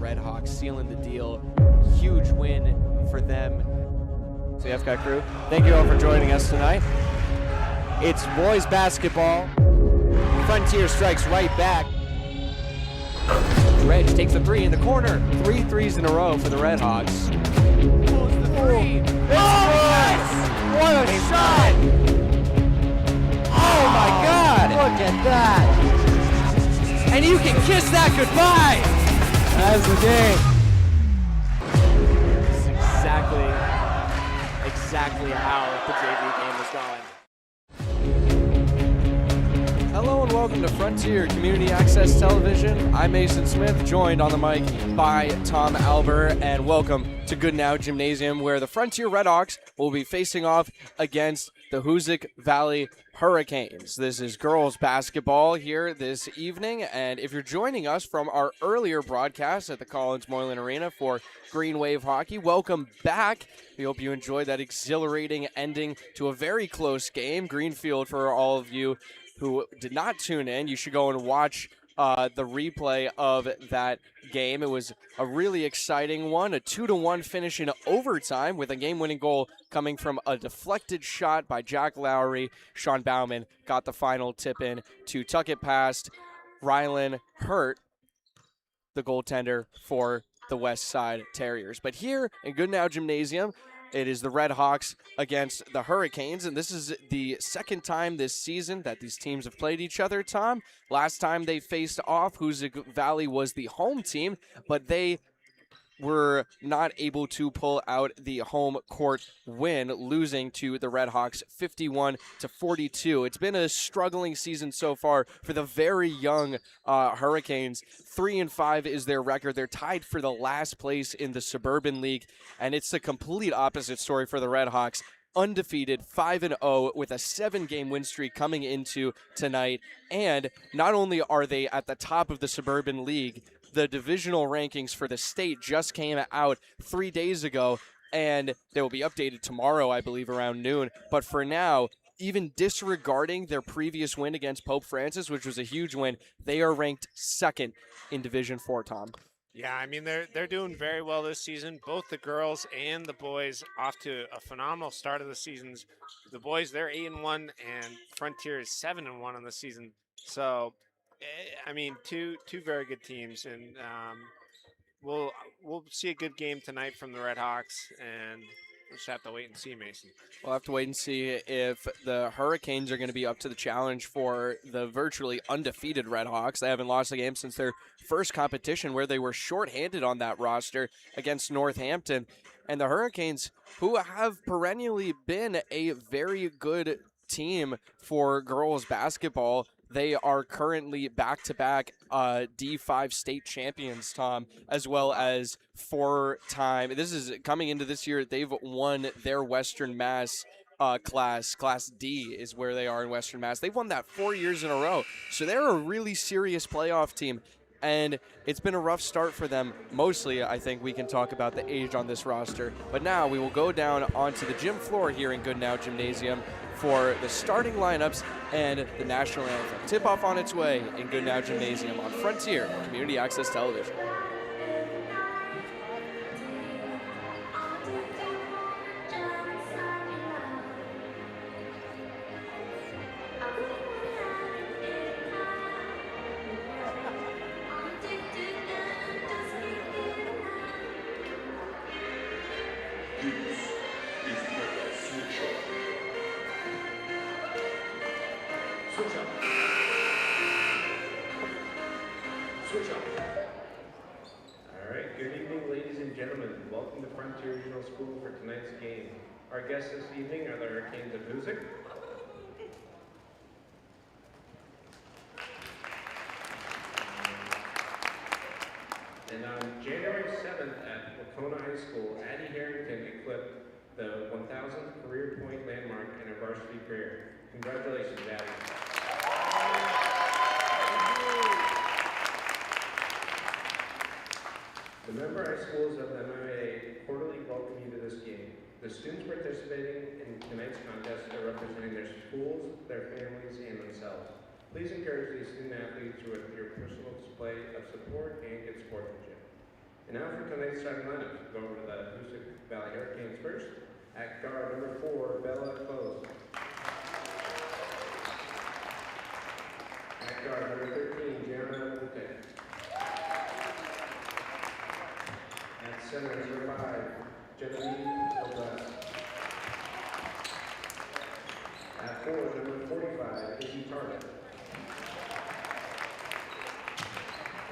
Redhawks sealing the deal. Huge win for them. So the FCAT crew, thank you all for joining us tonight. It's boys basketball. Frontier strikes right back. Dredge takes a three in the corner. 3 threes in a row for the Redhawks. Pulls the three. Yes! What a shot! Oh my God! Look at that! And you can kiss that goodbye! That's the game. This is exactly how the JV game is going. Hello and welcome to Frontier Community Access Television. I'm Mason Smith, joined on the mic by Tom Albert, and welcome to Goodnow Gymnasium, where the Frontier Redhawks will be facing off against the Hoosac Valley Hurricanes. This is girls basketball here this evening, and if you're joining us from our earlier broadcast at the Collins Moylan Arena for Green Wave Hockey, welcome back. We hope you enjoyed that exhilarating ending to a very close game. Greenfield, for all of you who did not tune in, you should go and watch the replay of that game. It was a really exciting one, a 2-1 finish in overtime with a game-winning goal coming from a deflected shot by Jack Lowry. Sean Bauman got the final tip in to tuck it past Rylan Hurt, the goaltender for the West Side Terriers. But here in Goodnow Gymnasium, it is the Redhawks against the Hurricanes, and this is the second time this season that these teams have played each other, Tom. Last time they faced off, Hoosac Valley was the home team, but they were not able to pull out the home court win, losing to the Redhawks 51-42. It's been a struggling season so far for the very young Hurricanes. 3-5 is their record. They're tied for the last place in the Suburban League, and it's the complete opposite story for the Redhawks. Undefeated, 5-0 with a 7-game win streak coming into tonight. And not only are they at the top of the Suburban League, the divisional rankings for the state just came out 3 days ago, and they will be updated tomorrow, I believe, around noon. But for now, even disregarding their previous win against Pope Francis, which was a huge win, they are ranked second in Division 4, Tom. Yeah, I mean, they're doing very well this season. Both the girls and the boys off to a phenomenal start of the seasons. The boys, they're 8-1, and Frontier is 7-1 on the season. So, I mean, two very good teams, and we'll see a good game tonight from the Redhawks, and we'll just have to wait and see, Mason. We'll have to wait and see if the Hurricanes are going to be up to the challenge for the virtually undefeated Redhawks. They haven't lost a game since their first competition, where they were shorthanded on that roster against Northampton. And the Hurricanes, who have perennially been a very good team for girls basketball, they are currently back-to-back D5 state champions, Tom, as well as 4-time. This is coming into this year. They've won their Western Mass class. Class D is where they are in Western Mass. They've won that 4 years in a row. So they're a really serious playoff team. And it's been a rough start for them. Mostly, I think we can talk about the age on this roster. But now we will go down onto the gym floor here in Goodnow Gymnasium for the starting lineups and the national anthem. Tip-off on its way in Goodnow Gymnasium on Frontier Community Access Television. Our guests this evening are the Hurricanes of Hoosac. And on January 7th at Lacona High School, Addie Harrington eclipsed the 1,000th career point landmark in her varsity career. Congratulations, Addie. The member high schools of the MMA quarterly welcome you to this game. The students participating in tonight's contest are representing their schools, their families, and themselves. Please encourage these student athletes with your personal display of support and good sportsmanship. And now for tonight's starting lineup. Go over to the Hoosac Valley Hurricanes first. At guard number 4, Bella Close. At guard number 13, Gianna Hoosac. At center number 5, Genevieve Lopez. At forward number 45, Izzy Target.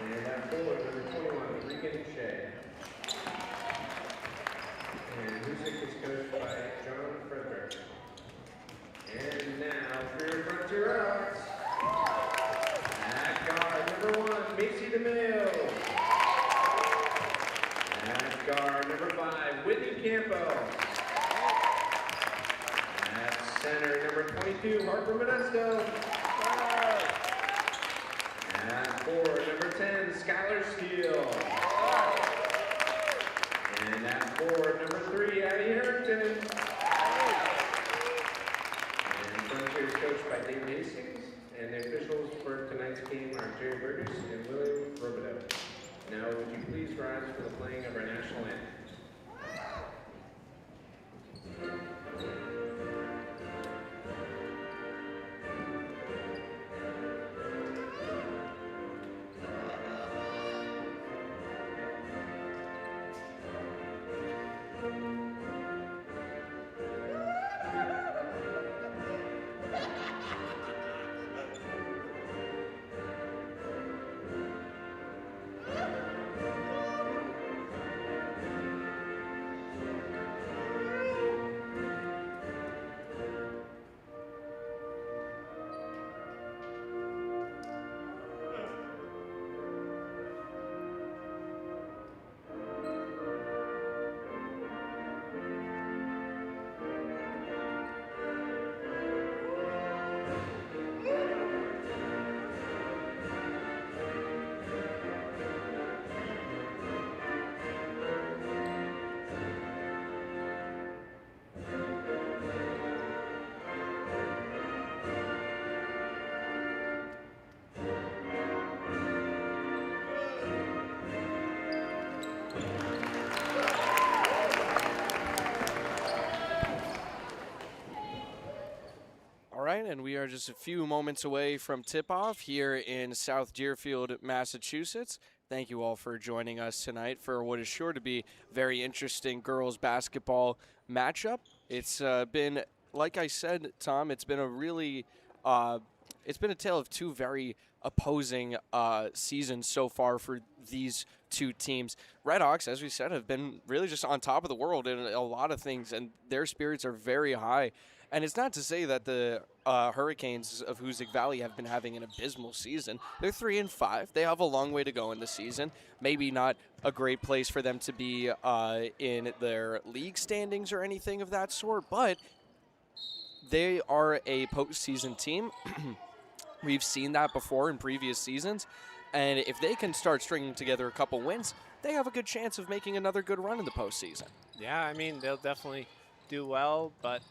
And at forward number 21, Regan Shea. And Hoosac is coached by John Frederick. And now for your Frontier Redhawks. At guard number 1, Macy DeMille. At guard number 5, Whitney Campo. At center number 22, Harper Modesto. At forward number 10, Skylar Steele. And at forward number 3, Addie Harrington. And Frontier is coached by David Hastings. And the officials for tonight's game are Jerry Burgess and William Robideau. Now would you please rise for the playing of our national anthem. And we are just a few moments away from tip-off here in South Deerfield, Massachusetts. Thank you all for joining us tonight for what is sure to be a very interesting girls basketball matchup. It's been, like I said, Tom, it's been a really it's been a tale of two very opposing seasons so far for these two teams. Redhawks, as we said, have been really just on top of the world in a lot of things, and their spirits are very high. And it's not to say that the Hurricanes of Hoosac Valley have been having an abysmal season. They're 3-5. They have a long way to go in the season. Maybe not a great place for them to be in their league standings or anything of that sort, but they are a postseason team. We've seen that before in previous seasons. And if they can start stringing together a couple wins, they have a good chance of making another good run in the postseason. Yeah, I mean, they'll definitely do well, but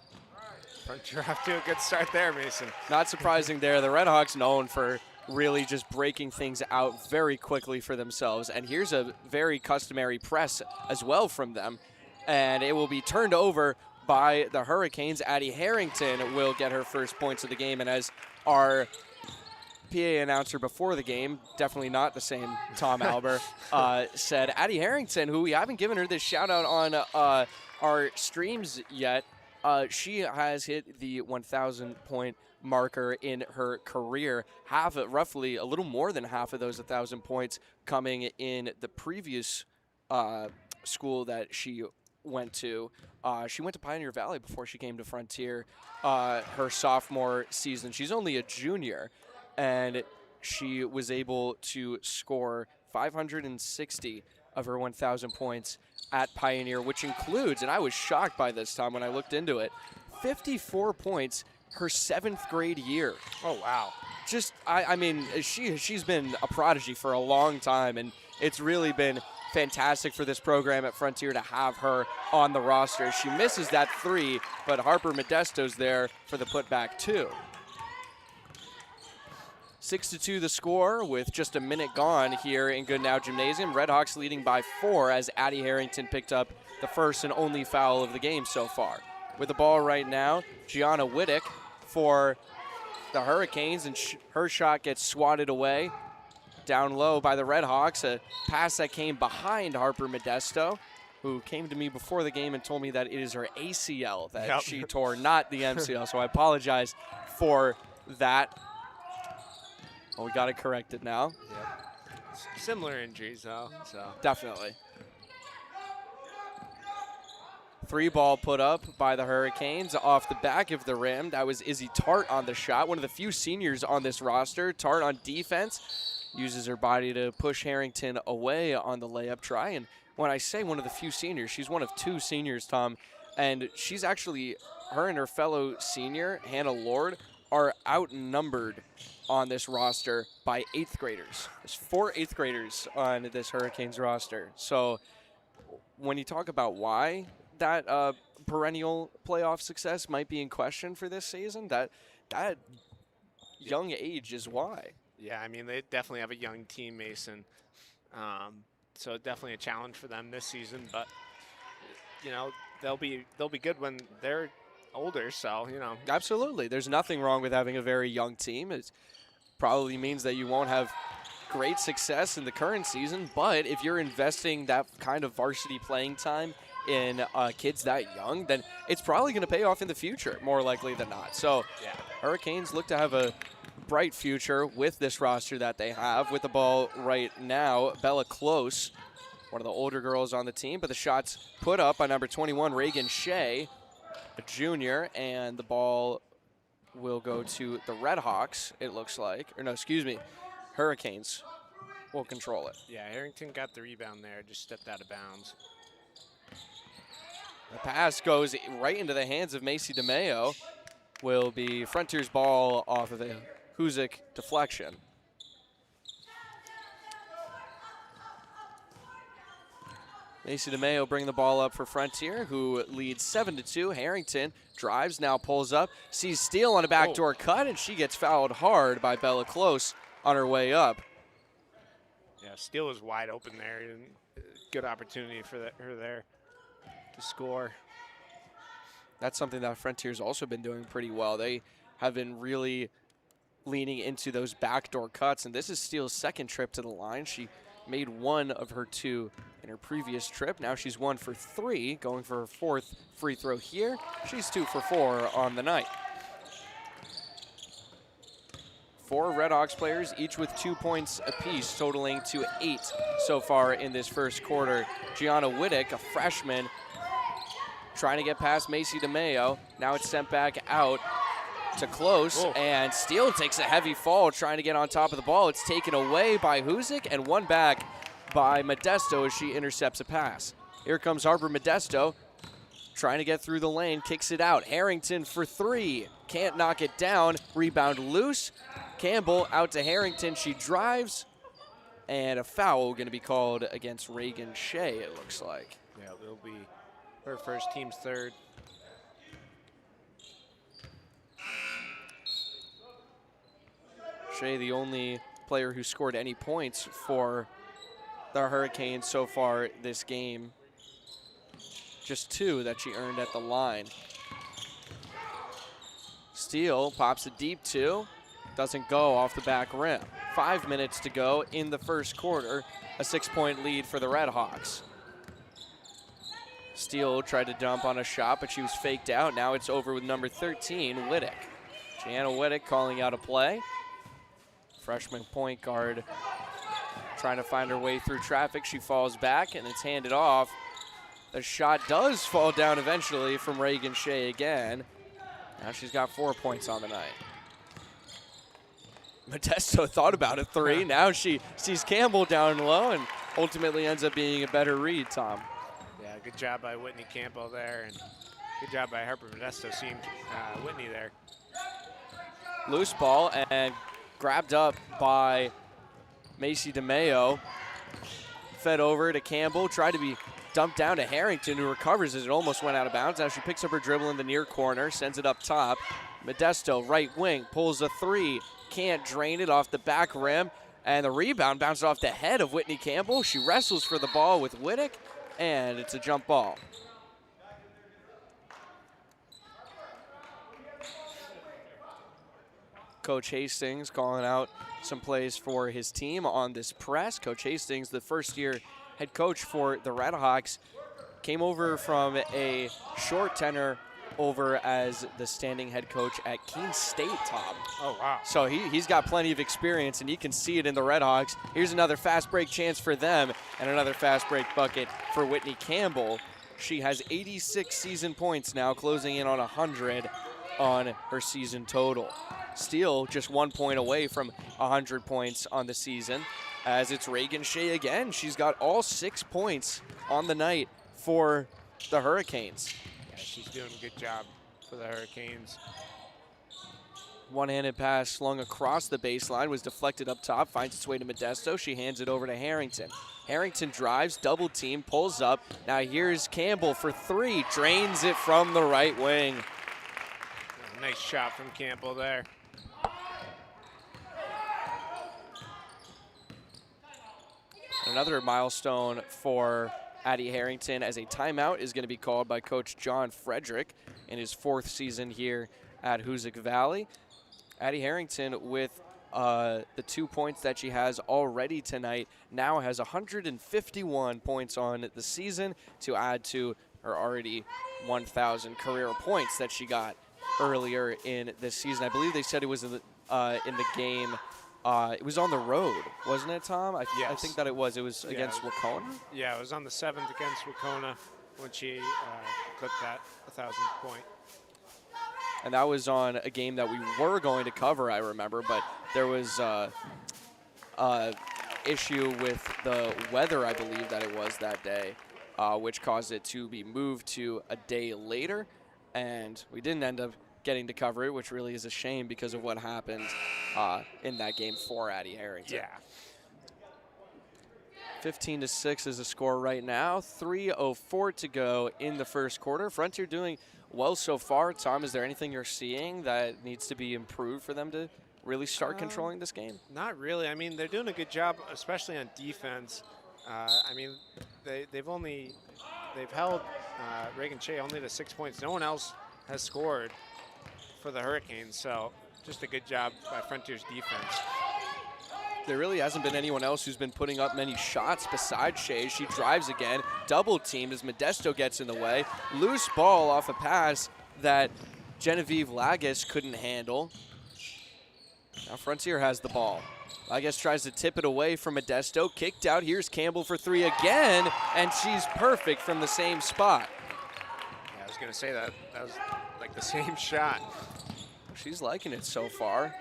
Frontier off to a good start there, Mason. Not surprising there. The Redhawks known for really just breaking things out very quickly for themselves. And here's a very customary press as well from them. And it will be turned over by the Hurricanes. Addie Harrington will get her first points of the game. And as our PA announcer before the game, definitely not the same Tom Albert, said, Addie Harrington, who we haven't given her this shout out on our streams yet, she has hit the 1,000 point marker in her career. Roughly a little more than half of those 1,000 points coming in the previous school that she went to. She went to Pioneer Valley before she came to Frontier her sophomore season. She's only a junior, and she was able to score 560 of her 1,000 points at Pioneer, which includes, and I was shocked by this, Tom, when I looked into it, 54 points her 7th grade year. Oh, wow. Just, I mean, she's been a prodigy for a long time, and it's really been fantastic for this program at Frontier to have her on the roster. She misses that 3, but Harper Modesto's there for the putback 2. 6-2 the score with just a minute gone here in Goodnow Gymnasium. Redhawks leading by 4 as Addie Harrington picked up the first and only foul of the game so far. With the ball right now, Gianna Wittick for the Hurricanes, and her shot gets swatted away down low by the Redhawks. A pass that came behind Harper Modesto, who came to me before the game and told me that it is her ACL that she tore, not the MCL. So I apologize for that. Well, we got it corrected now. Yep. Similar injuries, though. So definitely. 3 ball put up by the Hurricanes off the back of the rim. That was Izzy Tart on the shot, one of the few seniors on this roster. Tart on defense uses her body to push Harrington away on the layup try. And when I say one of the few seniors, she's one of 2 seniors, Tom. And she's actually, her and her fellow senior, Hannah Lord, are outnumbered on this roster by 8th graders. There's 4 8th graders on this Hurricanes roster. So when you talk about why that perennial playoff success might be in question for this season, that young age is why. Yeah, I mean, they definitely have a young team, Mason. So definitely a challenge for them this season. But you know, they'll be good when they're older. So you know, absolutely, there's nothing wrong with having a very young team. It probably means that you won't have great success in the current season, but if you're investing that kind of varsity playing time in kids that young, then it's probably going to pay off in the future, more likely than not. So yeah, Hurricanes look to have a bright future with this roster that they have. With the ball right now, Bella Close, one of the older girls on the team, but the shot's put up by number 21, Reagan Shea, a junior, and the ball will go to the Redhawks, it looks like. Or no, excuse me, Hurricanes will control it. Yeah, Harrington got the rebound there, just stepped out of bounds. The pass goes right into the hands of Macy DeMeo. Will be Frontiers ball off of a Hoosac deflection. Macy DeMeo bring the ball up for Frontier, who leads 7-2. Harrington drives, now pulls up, sees Steele on a backdoor cut, and she gets fouled hard by Bella Close on her way up. Yeah, Steele was wide open there, and good opportunity for her there to score. That's something that Frontier's also been doing pretty well. They have been really leaning into those backdoor cuts, and this is Steele's 2nd trip to the line. She made 1 of her 2 in her previous trip. Now she's 1 for 3, going for her 4th free throw here. She's 2 for 4 on the night. 4 Redhawks players, each with 2 points apiece, totaling to 8 so far in this first quarter. Gianna Wittick, a freshman, trying to get past Macy DeMeo. Now it's sent back out to Close, and Steele takes a heavy fall trying to get on top of the ball. It's taken away by Hoosac and won back by Modesto as she intercepts a pass. Here comes Harper Modesto, trying to get through the lane, kicks it out. Harrington for 3, can't knock it down. Rebound loose. Campbell out to Harrington. She drives, and a foul going to be called against Reagan Shea, it looks like. Yeah, it'll be her first, team's 3rd. Shea, the only player who scored any points for the Hurricanes so far this game. Just 2 that she earned at the line. Steele pops a deep 2. Doesn't go off the back rim. 5 minutes to go in the first quarter. A 6-point lead for the Redhawks. Steele tried to dump on a shot, but she was faked out. Now it's over with number 13, Wittick. Gianna Wittick calling out a play. Freshman point guard trying to find her way through traffic. She falls back, and it's handed off. The shot does fall down eventually from Reagan Shea again. Now she's got 4 points on the night. Modesto thought about a 3. Now she sees Campbell down low and ultimately ends up being a better read, Tom. Yeah, good job by Whitney Campbell there, and good job by Harper Modesto seeing Whitney there. Loose ball and grabbed up by Macy DeMeo. Fed over to Campbell, tried to be dumped down to Harrington, who recovers as it almost went out of bounds. Now she picks up her dribble in the near corner, sends it up top. Modesto, right wing, pulls a 3. can't drain it off the back rim. And the rebound bounced off the head of Whitney Campbell. She wrestles for the ball with Whittick, and it's a jump ball. Coach Hastings calling out some plays for his team on this press. Coach Hastings, the first-year head coach for the Redhawks, came over from a short tenure over as the standing head coach at Keene State, Tom. Oh, wow. So he's got plenty of experience, and you can see it in the Redhawks. Here's another fast break chance for them, and another fast break bucket for Whitney Campbell. She has 86 season points now, closing in on 100 on her season total. Steele just 1 point away from 100 points on the season, as it's Reagan Shea again. She's got all 6 points on the night for the Hurricanes. Yeah, she's doing a good job for the Hurricanes. One-handed pass slung across the baseline, was deflected up top, finds its way to Modesto. She hands it over to Harrington. Harrington drives, double team, pulls up. Now here's Campbell for 3, drains it from the right wing. Nice shot from Campbell there. Another milestone for Addie Harrington, as a timeout is going to be called by Coach John Frederick in his 4th season here at Hoosac Valley. Addie Harrington, with the 2 points that she has already tonight, now has 151 points on the season to add to her already 1,000 career points that she got earlier in this season. I believe they said it was in the game. It was on the road, wasn't it, Tom? I think that it was. It was against Wacona? Yeah, it was on the 7th against Wacona when she clipped that 1,000 point. And that was on a game that we were going to cover, I remember, but there was issue with the weather, I believe that it was that day, which caused it to be moved to a day later, and we didn't end up getting to cover it, which really is a shame because of what happened in that game for Addie Harrington. Yeah. 15-6 is the score right now. 3:04 to go in the first quarter. Frontier doing well so far. Tom, is there anything you're seeing that needs to be improved for them to really start controlling this game? Not really. I mean, they're doing a good job, especially on defense. I mean, they've held Reagan Shea only to 6 points. No one else has scored for the Hurricanes, so just a good job by Frontier's defense. There really hasn't been anyone else who's been putting up many shots besides Shea. She drives again, double teamed as Modesto gets in the way. Loose ball off a pass that Genevieve Lagas couldn't handle. Now Frontier has the ball. Lagas tries to tip it away from Modesto. Kicked out. Here's Campbell for 3 again, and she's perfect from the same spot. Yeah, I was going to say that was like the same shot. She's liking it so far.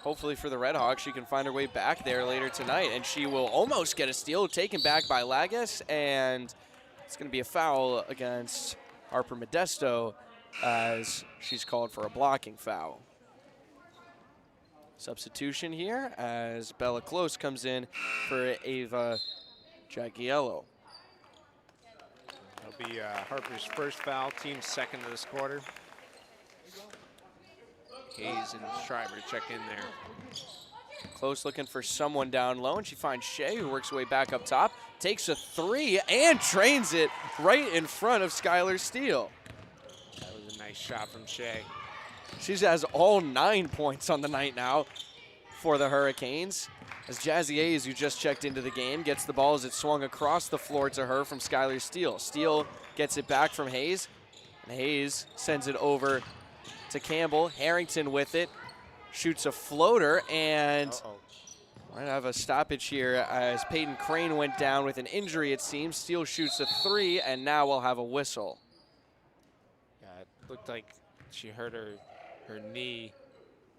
Hopefully for the Redhawks, she can find her way back there later tonight, and she will almost get a steal, taken back by Lagas, and it's going to be a foul against Harper Modesto as she's called for a blocking foul. Substitution here as Bella Close comes in for Ava Jagiello. That'll be Harper's first foul, team's second of this quarter. Hayes and Schreiber check in there. Close looking for someone down low, and she finds Shea, who works her way back up top, takes a 3 and trains it right in front of Skylar Steele. That was a nice shot from Shea. She has all 9 points on the night now for the Hurricanes, as Jazzy Hayes, who just checked into the game, gets the ball as it swung across the floor to her from Skylar Steele. Steele gets it back from Hayes, and Hayes sends it over to Campbell. Harrington with it, shoots a floater, and might have a stoppage here as Peyton Crane went down with an injury, it seems. Steele shoots a 3, and now we'll have a whistle. Yeah, it looked like she hurt her knee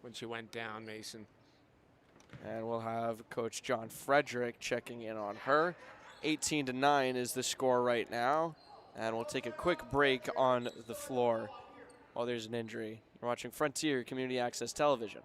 when she went down, Mason. And we'll have Coach John Frederick checking in on her. 18-9 is the score right now, and we'll take a quick break on the floor. Oh, there's an injury. You're watching Frontier Community Access Television.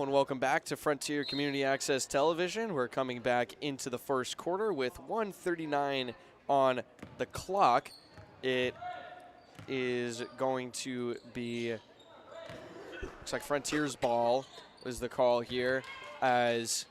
and welcome back to Frontier Community Access Television. We're coming back into the first quarter with 1:39 on the clock. It is going to be, looks like Frontier's ball is the call here, as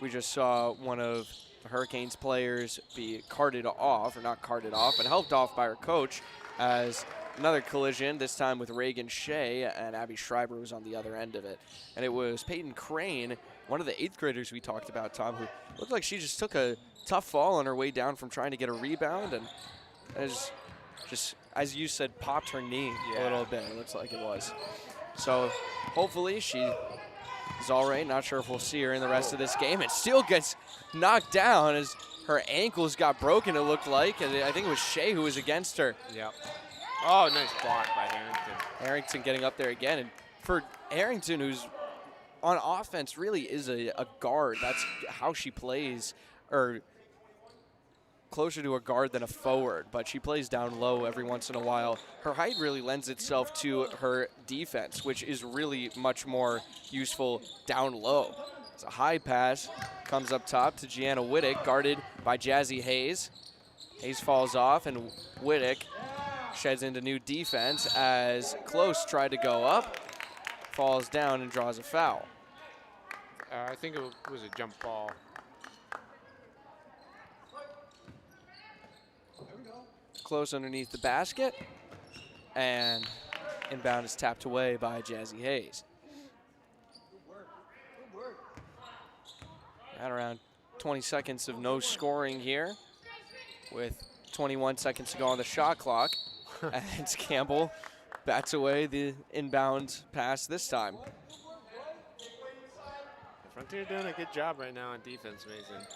we just saw one of the Hurricanes players be carted off, or not carted off, but helped off by her coach, as another collision, this time with Reagan Shea, and Abby Schreiber was on the other end of it. And it was Peyton Crane, one of the 8th graders we talked about, Tom, who looked like she just took a tough fall on her way down from trying to get a rebound, and as you said, popped her knee a little bit. It looks like it was. So hopefully she is all right. Not sure if we'll see her in the rest of this game. It still gets knocked down as her ankles got broken, it looked like. And I think it was Shea who was against her. Yep. Oh, nice block by Harrington. Harrington getting up there again. And for Harrington, who's on offense, really is a guard. That's how she plays, or closer to a guard than a forward, but she plays down low every once in a while. Her height really lends itself to her defense, which is really much more useful down low. It's a high pass, comes up top to Gianna Wittick, guarded by Jazzy Hayes. Hayes falls off, and Wittick sheds into new defense as Close tried to go up, falls down and draws a foul. I think it was a jump ball. Close underneath the basket, and inbound is tapped away by Jazzy Hayes. At around 20 seconds of no scoring here, with 21 seconds to go on the shot clock. And Campbell bats away the inbound pass this time. Frontier doing a good job right now on defense, Mason.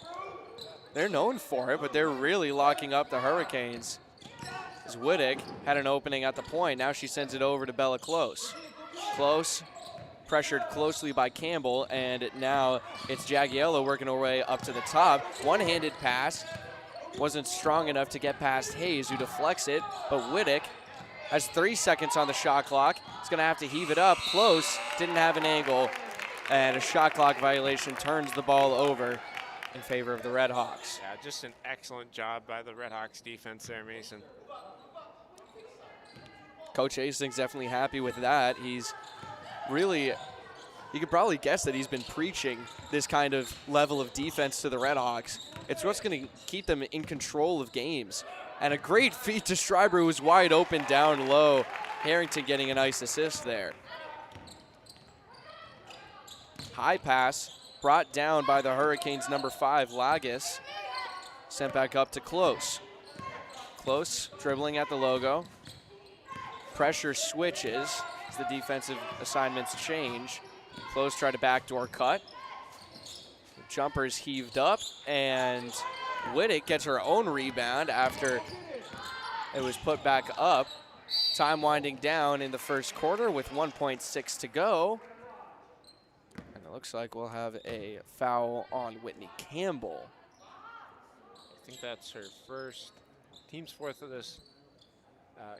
They're known for it, but they're really locking up the Hurricanes. As Wittick had an opening at the point, now she sends it over to Bella Close. Close, pressured closely by Campbell, and now it's Jagiello working her way up to the top. One-handed pass. Wasn't strong enough to get past Hayes, who deflects it, but Wittick has 3 seconds on the shot clock. He's gonna have to heave it up. Close, didn't have an angle, and a shot clock violation turns the ball over in favor of the Red Hawks. Yeah, just an excellent job by the Red Hawks defense there, Mason. Coach Hastings definitely happy with that. He's really, you could probably guess that he's been preaching this kind of level of defense to the Red Hawks. It's what's going to keep them in control of games. And a great feed to Schreiber, who was wide open down low. Harrington getting a nice assist there. High pass brought down by the Hurricanes' number 5, Lagos. Sent back up to Close. Close dribbling at the logo. Pressure switches as the defensive assignments change. Close tried a backdoor cut. Jumper's heaved up, and Wittick gets her own rebound after it was put back up. Time winding down in the first quarter with 1.6 to go. And it looks like we'll have a foul on Whitney Campbell. I think that's her first, team's 4th of this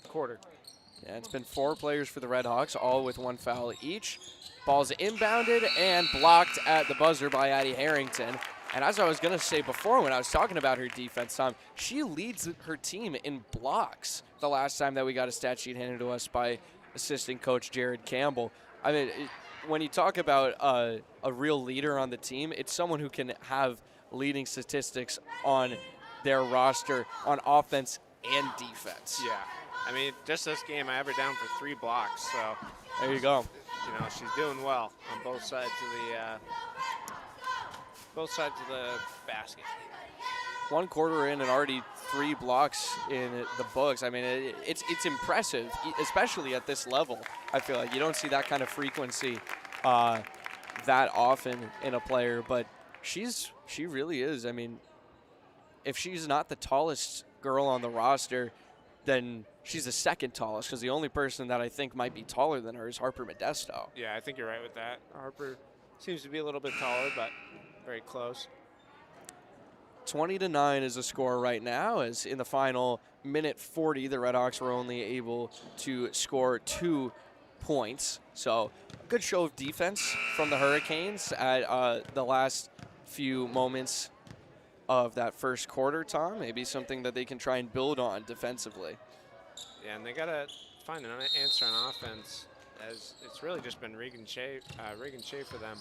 quarter. Yeah, it's been 4 players for the Red Hawks, all with 1 foul each. Ball's inbounded and blocked at the buzzer by Addie Harrington. And as I was going to say before when I was talking about her defense, Tom, she leads her team in blocks the last time that we got a stat sheet handed to us by assistant coach Jared Campbell. I mean, when you talk about a real leader on the team, it's someone who can have leading statistics on their roster on offense and defense. Yeah. I mean, just this game, I have her down for 3 blocks, so there you go. You know, she's doing well on both sides of the basket. 1 quarter in and already 3 blocks in the books. I mean, it's impressive, especially at this level. I feel like you don't see that kind of frequency that often in a player, but she really is. I mean, if she's not the tallest girl on the roster, then she's the 2nd tallest, because the only person that I think might be taller than her is Harper Modesto. Yeah, I think you're right with that. Harper seems to be a little bit taller, but very close. 20-9 is the score right now, as in the final minute 40, the Red Hawks were only able to score 2 points. So a good show of defense from the Hurricanes at the last few moments of that first quarter, Tom. Maybe something that they can try and build on defensively. Yeah, and they got to find an answer on offense, as it's really just been Regan Shea for them.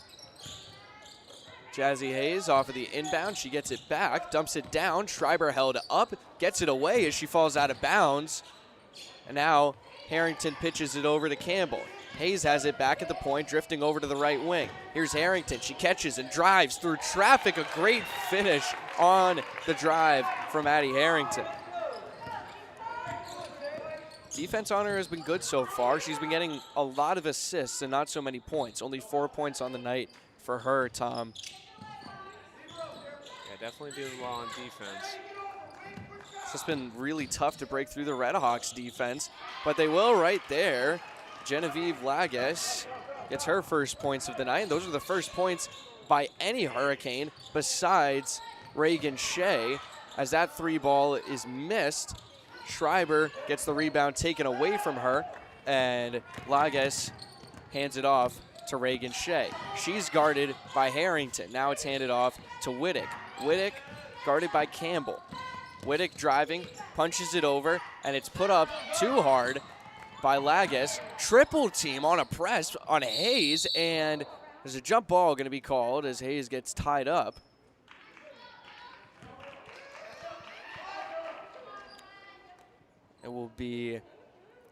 Jazzy Hayes off of the inbound. She gets it back, dumps it down. Schreiber held up, gets it away as she falls out of bounds. And now Harrington pitches it over to Campbell. Hayes has it back at the point, drifting over to the right wing. Here's Harrington. She catches and drives through traffic. A great finish on the drive from Addie Harrington. Defense on her has been good so far. She's been getting a lot of assists and not so many points. Only 4 points on the night for her, Tom. Yeah, definitely doing well on defense. It's been really tough to break through the Redhawks defense, but they will right there. Genevieve Lages gets her first points of the night. Those are the first points by any Hurricane besides Reagan Shea, as that 3-ball is missed. Schreiber gets the rebound taken away from her, and Lages hands it off to Reagan Shea. She's guarded by Harrington. Now it's handed off to Whittick. Whittick guarded by Campbell. Whittick driving, punches it over, and it's put up too hard by Lages. Triple team on a press on Hayes, and there's a jump ball going to be called as Hayes gets tied up. It will be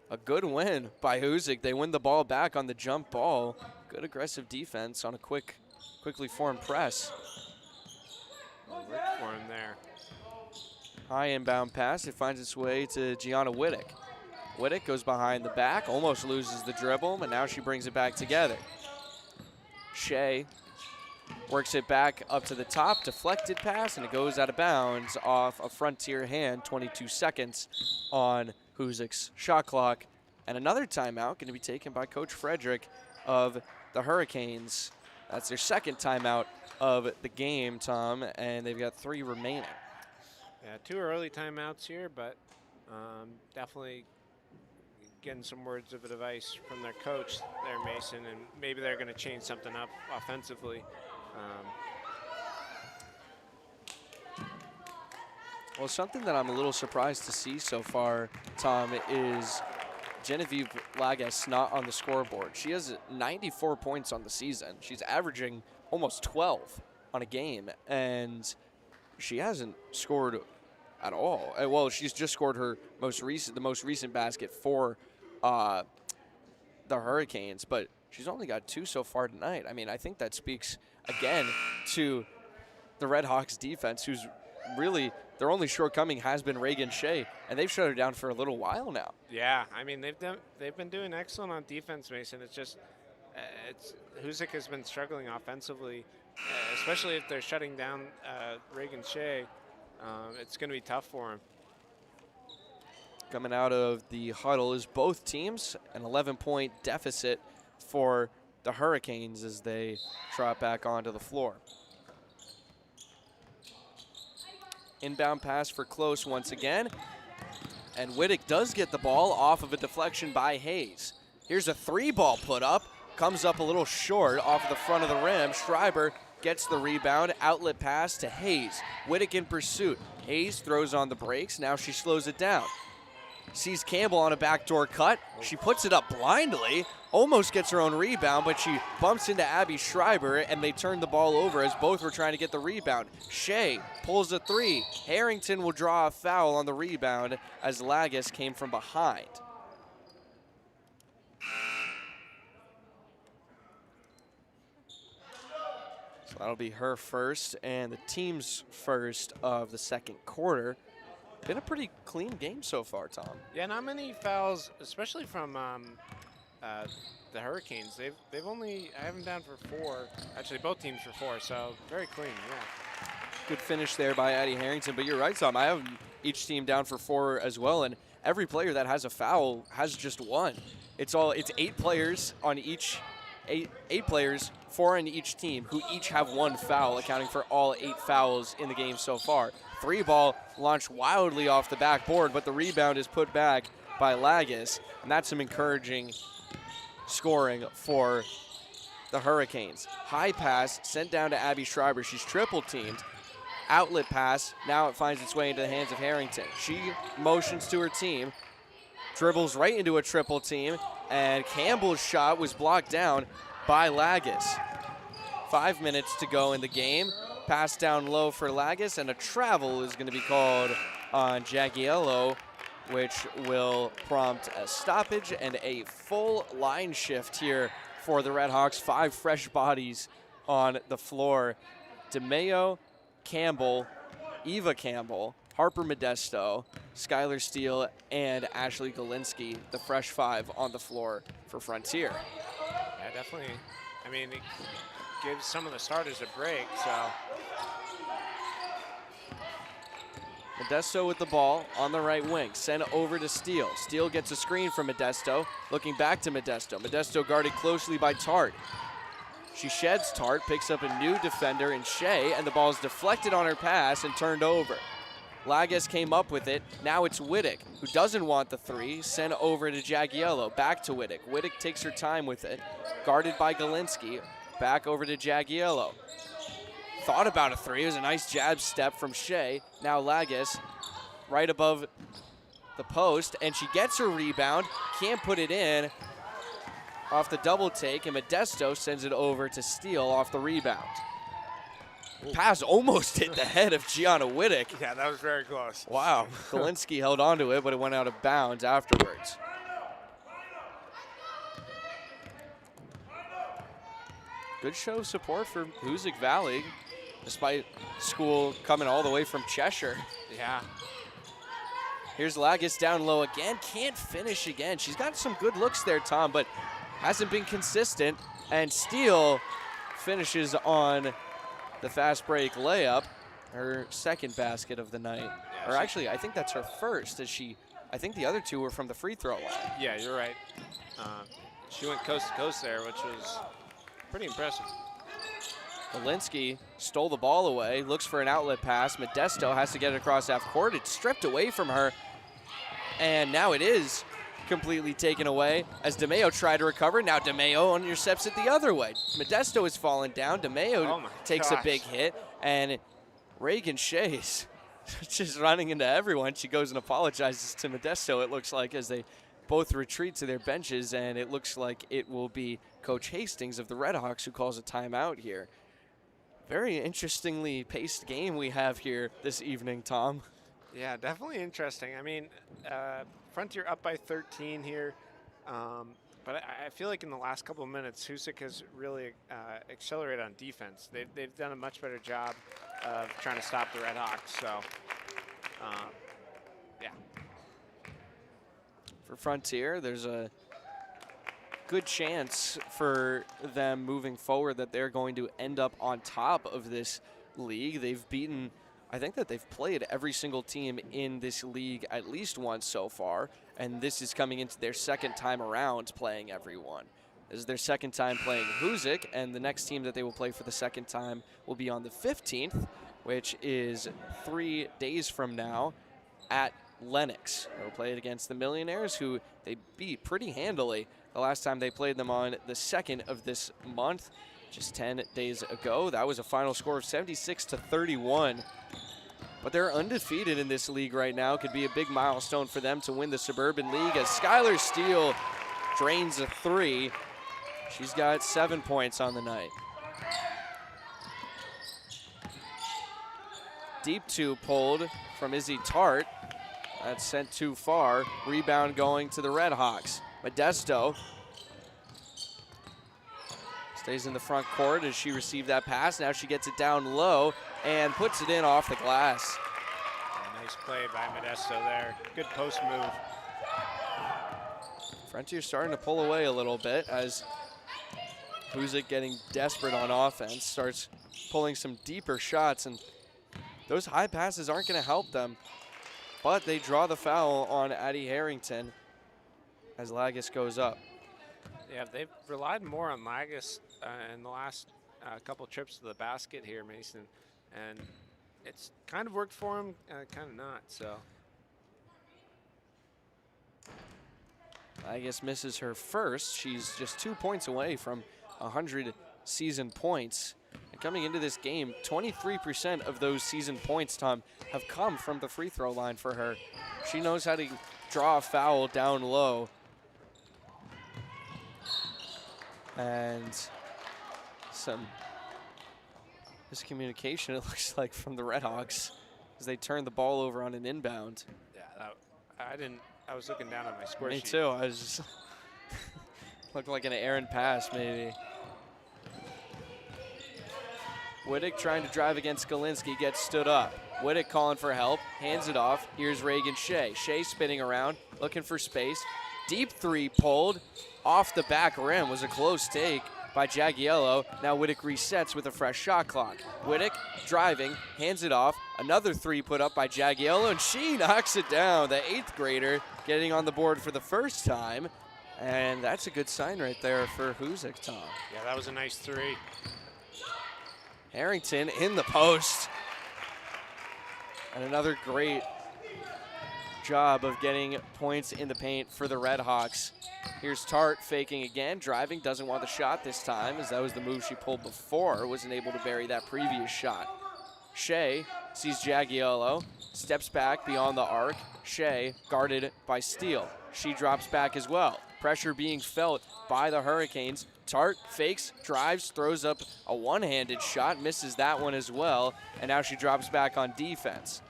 a good win by Hoosac. They win the ball back on the jump ball. Good aggressive defense on a quickly formed press. Work for him there. High inbound pass. It finds its way to Gianna Whittick. Whittick goes behind the back, almost loses the dribble, but now she brings it back together. Shea works it back up to the top, deflected pass, and it goes out of bounds off a Frontier hand. 22 seconds on Hoosac's shot clock. And another timeout going to be taken by Coach Frederick of the Hurricanes. That's their second timeout of the game, Tom, and they've got 3 remaining. Yeah, 2 early timeouts here, but definitely getting some words of advice from their coach there, Mason, and maybe they're going to change something up offensively. Well, something that I'm a little surprised to see so far, Tom, is Genevieve Lages not on the scoreboard. She has 94 points on the season. She's averaging almost 12 on a game, and she hasn't scored at all. Well, she's just scored the most recent basket for the Hurricanes, but she's only got 2 so far tonight. I mean, I think that speaks again to the Redhawks defense, who's really their only shortcoming has been Reagan Shea, and they've shut her down for a little while now. Yeah, I mean they've been doing excellent on defense, Mason. It's just Hoosac has been struggling offensively, especially if they're shutting down Reagan Shea. It's going to be tough for him. Coming out of the huddle is both teams, an 11-point deficit for the Hurricanes as they trot back onto the floor. Inbound pass for Close once again. And Whittick does get the ball off of a deflection by Hayes. Here's a 3-ball put up. Comes up a little short off the front of the rim. Schreiber gets the rebound. Outlet pass to Hayes. Whittick in pursuit. Hayes throws on the brakes. Now she slows it down. Sees Campbell on a backdoor cut. She puts it up blindly. Almost gets her own rebound, but she bumps into Abby Schreiber, and they turn the ball over as both were trying to get the rebound. Shea pulls a 3. Harrington will draw a foul on the rebound as Lages came from behind. So that'll be her first and the team's first of the second quarter. Been a pretty clean game so far, Tom. Yeah, not many fouls, especially from the Hurricanes. They've only, I have them down for 4. Actually, both teams for 4, so very clean, yeah. Good finish there by Addie Harrington, but you're right, Tom. I have each team down for 4 as well, and every player that has a foul has just 1. It's 8 players on each, 8 players, 4 on each team, who each have 1 foul, accounting for all 8 fouls in the game so far. 3-ball launched wildly off the backboard, but the rebound is put back by Lages, and that's some encouraging scoring for the Hurricanes. High pass sent down to Abby Schreiber. She's triple teamed. Outlet pass, now it finds its way into the hands of Harrington. She motions to her team, dribbles right into a triple team, and Campbell's shot was blocked down by Lagis. 5 minutes to go in the game. Pass down low for Lagis, and a travel is going to be called on Jagiello, which will prompt a stoppage and a full line shift here for the Redhawks. 5 fresh bodies on the floor. DeMeo, Campbell, Eva Campbell, Harper Modesto, Skylar Steele, and Ashley Galinsky, the fresh 5 on the floor for Frontier. Yeah, definitely. I mean, it gives some of the starters a break, so. Modesto with the ball on the right wing, sent over to Steele. Steele gets a screen from Modesto, looking back to Modesto. Modesto guarded closely by Tart. She sheds Tart, picks up a new defender in Shea, and the ball is deflected on her pass and turned over. Lagis came up with it. Now it's Wittick, who doesn't want the 3, sent over to Jagiello. Back to Wittick. Wittick takes her time with it, guarded by Galinsky. Back over to Jagiello. Thought about a 3. It was a nice jab step from Shea. Now Lagis right above the post, and she gets her rebound. Can't put it in off the double take, and Modesto sends it over to Steele off the rebound. Pass almost hit the head of Gianna Wittick. Yeah, that was very close. Wow. Galinsky held onto it, but it went out of bounds afterwards. Good show of support for Hoosac Valley, despite school coming all the way from Cheshire. Yeah. Here's Lagis down low again. Can't finish again. She's got some good looks there, Tom, but hasn't been consistent. And Steele finishes on the fast break layup, her second basket of the night. Yeah, or actually, I think that's her first, I think the other 2 were from the free throw line. Yeah, you're right. She went coast to coast there, which was pretty impressive. Galinsky stole the ball away, looks for an outlet pass. Modesto has to get it across half court. It's stripped away from her, and now it is completely taken away as DeMeo tried to recover. Now DeMeo intercepts it the other way. Modesto is falling down. DeMeo takes a big hit, and Reagan Shays just running into everyone. She goes and apologizes to Modesto, it looks like, as they both retreat to their benches, and it looks like it will be Coach Hastings of the Redhawks who calls a timeout here. Very interestingly paced game we have here this evening, Tom. Yeah, definitely interesting. I mean, Frontier up by 13 here, but I feel like in the last couple of minutes, Hoosac has really accelerated on defense. They've done a much better job of trying to stop the Redhawks. So, yeah. For Frontier, there's a good chance for them moving forward that they're going to end up on top of this league. They've beaten, I think that they've played every single team in this league at least once so far, and this is coming into their second time around playing everyone. This is their second time playing Hoosac, and the next team that they will play for the second time will be on the 15th, which is 3 days from now at Lenox. They'll play it against the Millionaires, who they beat pretty handily the last time they played them on the 2nd of this month, just 10 days ago. That was a final score of 76-31. But they're undefeated in this league right now. Could be a big milestone for them to win the Suburban League as Skylar Steele drains a 3. She's got 7 points on the night. Deep 2 pulled from Izzy Tart. That's sent too far. Rebound going to the Redhawks. Modesto stays in the front court as she received that pass. Now she gets it down low and puts it in off the glass. Nice play by Modesto there. Good post move. Frontier starting to pull away a little bit as Hoosac getting desperate on offense, starts pulling some deeper shots, and those high passes aren't going to help them. But they draw the foul on Addie Harrington as Lagis goes up. Yeah, they've relied more on Lagis in the last couple trips to the basket here, Mason. And it's kind of worked for him, kind of not, so. I guess misses her first. She's just 2 points away from 100 season points. And coming into this game, 23% of those season points, Tom, have come from the free throw line for her. She knows how to draw a foul down low. And some miscommunication, it looks like, from the Redhawks as they turn the ball over on an inbound. Yeah, I was looking down at my score Me sheet. too. I was just looked like an errant pass, maybe. Whittick trying to drive against Galinsky, gets stood up. Whittick calling for help, hands it off. Here's Reagan Shea. Shea spinning around, looking for space. Deep three pulled off the back rim, was a close take by Jagiello. Now Whittick resets with a fresh shot clock. Whittick driving, hands it off. Another three put up by Jagiello, and she knocks it down. The 8th grader getting on the board for the first time. And that's a good sign right there for Hoosac, Tom. Yeah, that was a nice three. Harrington in the post. And another great job of getting points in the paint for the Redhawks. Here's Tart faking again, driving, doesn't want the shot this time, as that was the move she pulled before, wasn't able to bury that previous shot. Shea sees Jagiello, steps back beyond the arc. Shea guarded by Steele. She drops back as well. Pressure being felt by the Hurricanes. Tart fakes, drives, throws up a one-handed shot, misses that one as well, and now she drops back on defense.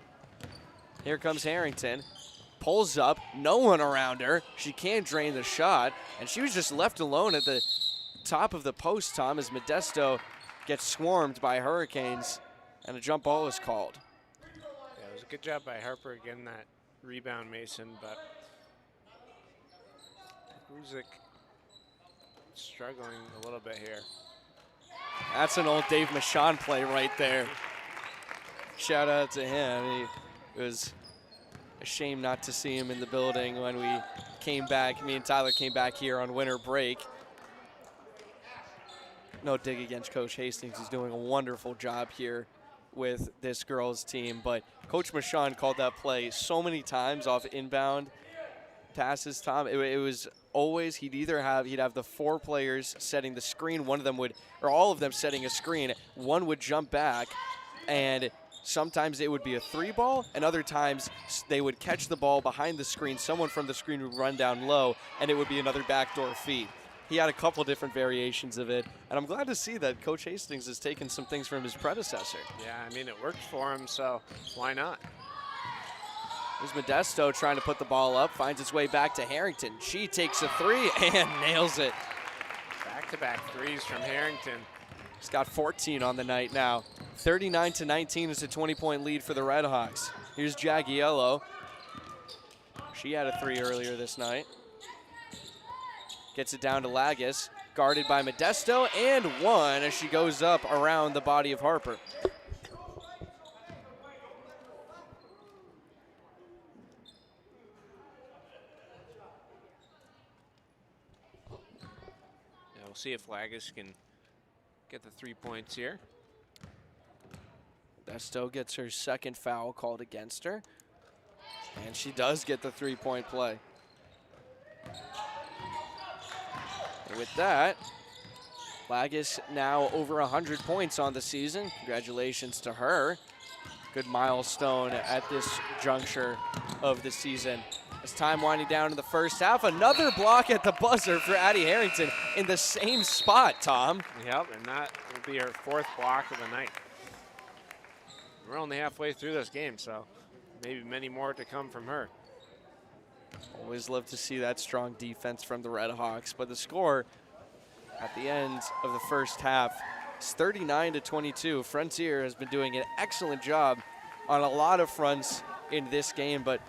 Here comes Harrington. Pulls up, no one around her. She can't drain the shot, and she was just left alone at the top of the post, Tom, as Modesto gets swarmed by Hurricanes, and a jump ball is called. Yeah, it was a good job by Harper getting that rebound, Mason, but Hoosac struggling a little bit here. That's an old Dave Michon play right there. Shout out to him. It was a shame not to see him in the building when we came back. Me and Tyler came back here on winter break. No dig against Coach Hastings. He's doing a wonderful job here with this girls team. But Coach Michon called that play so many times off inbound passes, Tom. It was always, he'd have the 4 players setting the screen. One of them would, or all of them setting a screen. One would jump back, and sometimes it would be a 3 ball, and other times they would catch the ball behind the screen. Someone from the screen would run down low, and it would be another backdoor feed. He had a couple different variations of it, and I'm glad to see that Coach Hastings has taken some things from his predecessor. Yeah, I mean, it worked for him, so why not? There's Modesto trying to put the ball up, finds its way back to Harrington. She takes a 3 and nails it. Back-to-back threes from Harrington. He's got 14 on the night now. 39-19 is a 20-point lead for the Redhawks. Here's Jagiello. She had a 3 earlier this night. Gets it down to Lagos, guarded by Modesto, and 1 as she goes up around the body of Harper. Yeah, we'll see if Lagos can get the 3 points here. Modesto gets her second foul called against her, and she does get the 3-point play. And with that, Lagos now over 100 points on the season. Congratulations to her. Good milestone at this juncture of the season. As time winding down in the first half, another block at the buzzer for Addie Harrington in the same spot, Tom. Yep, and that will be her 4th block of the night. We're only halfway through this game, so maybe many more to come from her. Always love to see that strong defense from the Redhawks, but the score at the end of the first half is 39-22. Frontier has been doing an excellent job on a lot of fronts in this game, but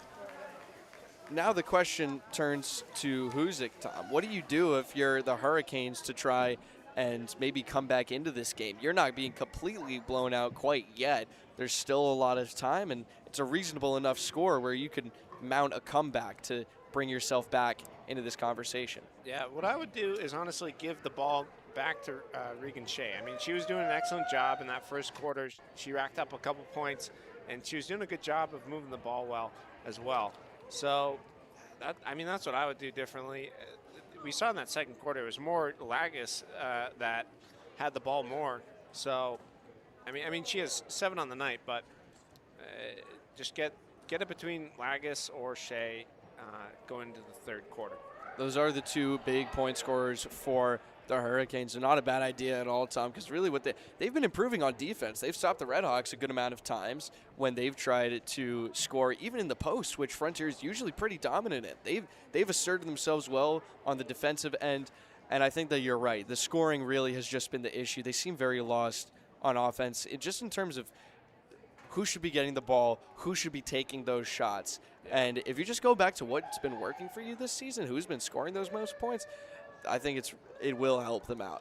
now the question turns to Hoosac, Tom. What do you do if you're the Hurricanes to try and maybe come back into this game? You're not being completely blown out quite yet. There's still a lot of time, and it's a reasonable enough score where you can mount a comeback to bring yourself back into this conversation. Yeah, what I would do is honestly give the ball back to Regan Shea. I mean, she was doing an excellent job in that first quarter. She racked up a couple points, and she was doing a good job of moving the ball well as well. So That's what I would do differently. We saw in that second quarter, it was more Lagos that had the ball more. So, she has 7 on the night, but just get it between Lagos or Shea going into the third quarter. Those are the 2 big point scorers for the Hurricanes. They're not a bad idea at all, Tom, because really they've been improving on defense. They've stopped the Redhawks a good amount of times when they've tried to score, even in the post, which Frontier is usually pretty dominant in. They've asserted themselves well on the defensive end, and I think that you're right. The scoring really has just been the issue. They seem very lost on offense, just in terms of who should be getting the ball, who should be taking those shots. And if you just go back to what's been working for you this season, who's been scoring those most points, I think it will help them out.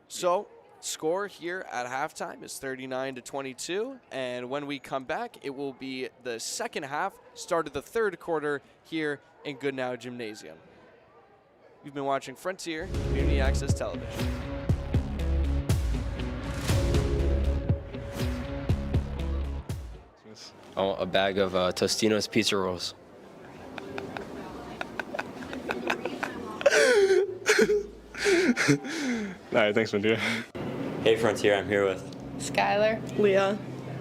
So, score here at halftime is 39-22, and when we come back, it will be the second half, start of the third quarter here in Goodnow Gymnasium. You've been watching Frontier Community Access Television. Oh, a bag of Tostino's pizza rolls. All right, thanks, Frontier. Hey, Frontier, I'm here with Skylar. Leah.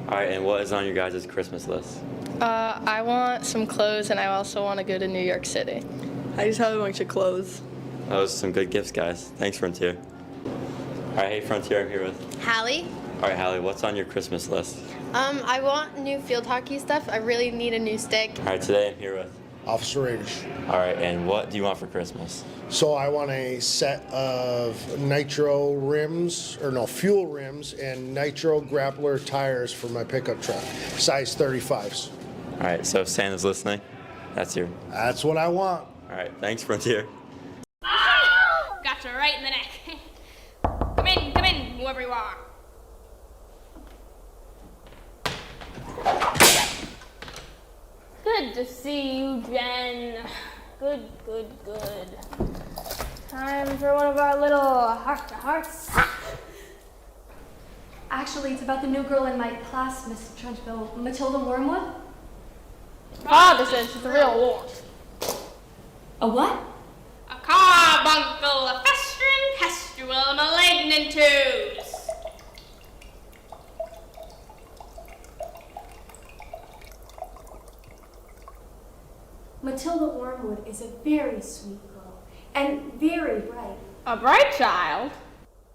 All right, and what is on your guys' Christmas list? I want some clothes, and I also want to go to New York City. I just have a bunch of clothes. Those are some good gifts, guys. Thanks, Frontier. All right, hey, Frontier, I'm here with Hallie. All right, Hallie, what's on your Christmas list? I want new field hockey stuff. I really need a new stick. All right, today I'm here with Officer Raiders. All right, and what do you want for Christmas? So I want a set of fuel rims and nitro grappler tires for my pickup truck, size 35s. All right, so if Santa's listening, that's what I want. All right, thanks, Frontier. Gotcha right in the neck. Come in, whoever you are. Good to see you, Jen. Good. Time for one of our little heart-to-hearts. Actually, it's about the new girl in my class, Miss Trunchville, Matilda Wormwood. Father says she's a real wart. A what? A carbuncle, a festering pustule, malignant tubes. Matilda Wormwood is a very sweet girl and very bright. A bright child?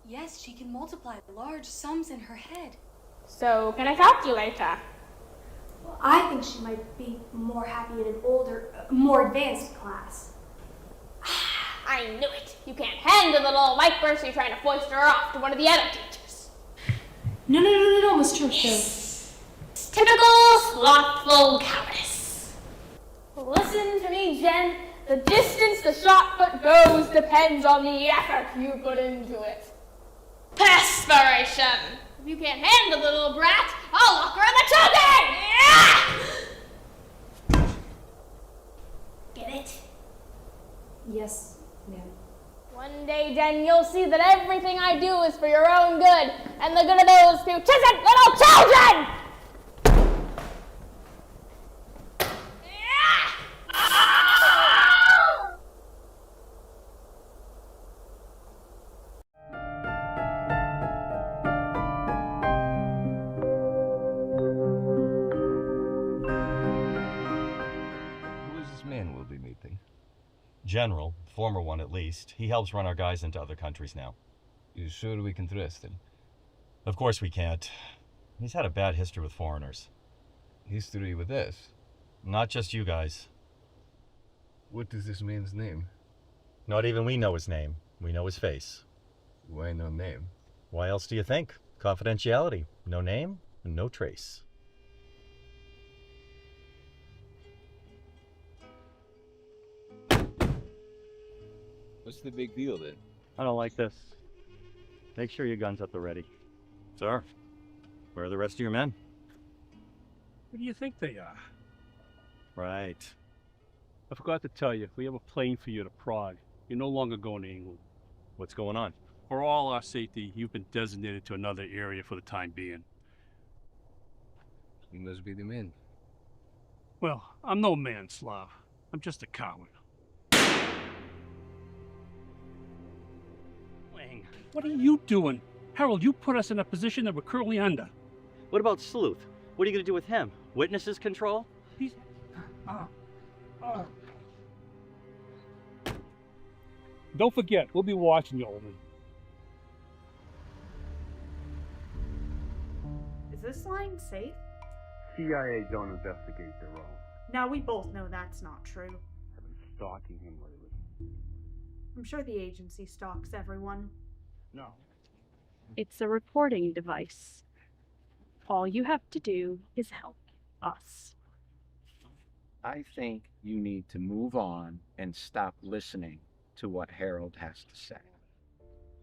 Yes, she can multiply large sums in her head. So can a calculator. Well, I think she might be more happy in an older, more advanced class. I knew it. You can't handle the little viper, so you're trying to foist her off to one of the other teachers. No, Miss Trunchville. Typical slothful cowardice. Listen to me, Jen. The distance the shot put goes depends on the effort you put into it. Perspiration. If you can't handle the little brat, I'll lock her in the choking! Get it? Yes, ma'am. One day, Jen, you'll see that everything I do is for your own good and the good of those 2 innocent little children! General, former one at least. He helps run our guys into other countries now. You sure we can trust him? Of course we can't. He's had a bad history with foreigners. History with us? Not just you guys. What is this man's name? Not even we know his name. We know his face. Why no name? Why else do you think? Confidentiality. No name, no trace. What's the big deal then? I don't like this. Make sure your gun's at the ready. Sir, where are the rest of your men? Who do you think they are? Right. I forgot to tell you, we have a plane for you to Prague. You're no longer going to England. What's going on? For all our safety, you've been designated to another area for the time being. You must be the man. Well, I'm no man, Slav. I'm just a coward. Lang, what are you doing? Harold, you put us in a position that we're currently under. What about Sleuth? What are you going to do with him? Witnesses control? He's... Don't forget, we'll be watching you, Olman. Is this line safe? CIA don't investigate their own. Now we both know that's not true. I've been stalking him lately. I'm sure the agency stalks everyone. No. It's a recording device. All you have to do is help us. I think you need to move on and stop listening to what Harold has to say.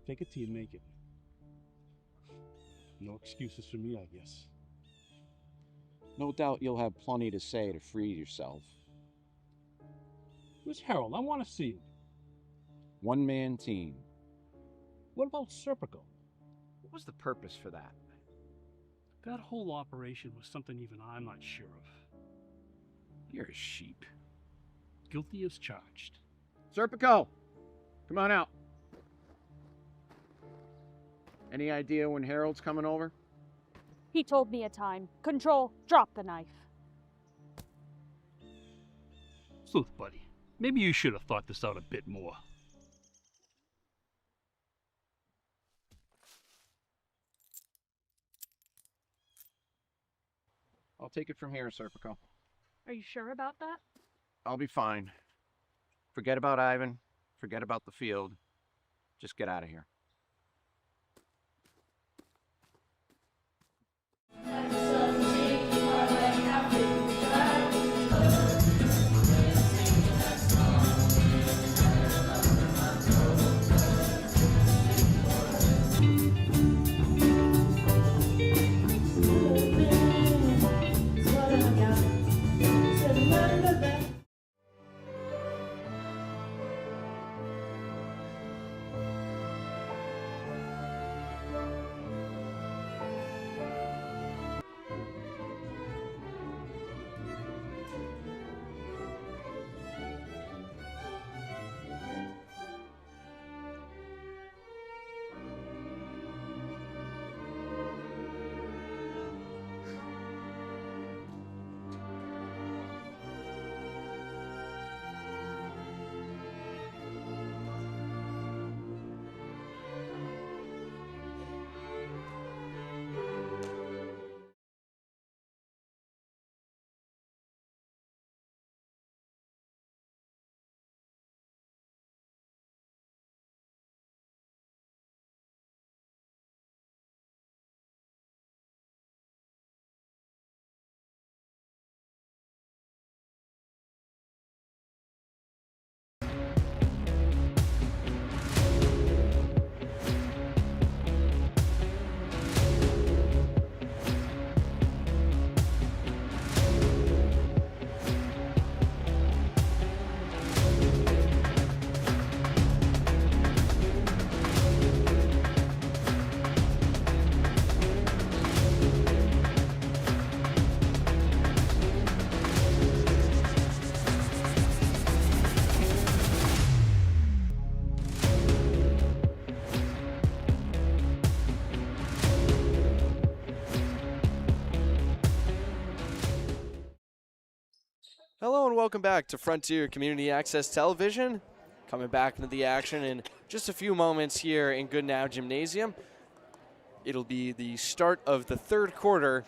Take it till you make it. No excuses for me, I guess. No doubt you'll have plenty to say to free yourself. Where's Harold? I want to see him. One-man team. What about Serpico? What was the purpose for that? That whole operation was something even I'm not sure of. You're a sheep. Guilty as charged. Serpico! Come on out. Any idea when Harold's coming over? He told me a time. Control, drop the knife. Sleuth, buddy, maybe you should have thought this out a bit more. I'll take it from here, Serpico. Are you sure about that? I'll be fine. Forget about Ivan. Forget about the field. Just get out of here. Hello and welcome back to Frontier Community Access Television. Coming back into the action in just a few moments here in Goodnow Gymnasium. It'll be the start of the third quarter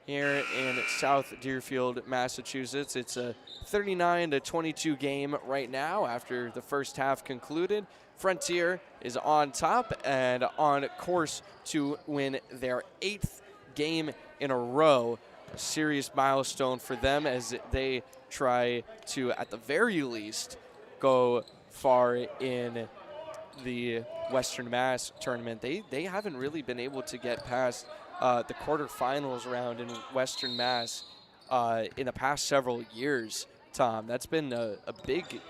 here in South Deerfield, Massachusetts. It's a 39-22 game right now after the first half concluded. Frontier is on top and on course to win their 8th game in a row. A serious milestone for them as they try to, at the very least, go far in the Western Mass tournament. They haven't really been able to get past the quarterfinals round in Western Mass in the past several years, Tom. That's been a big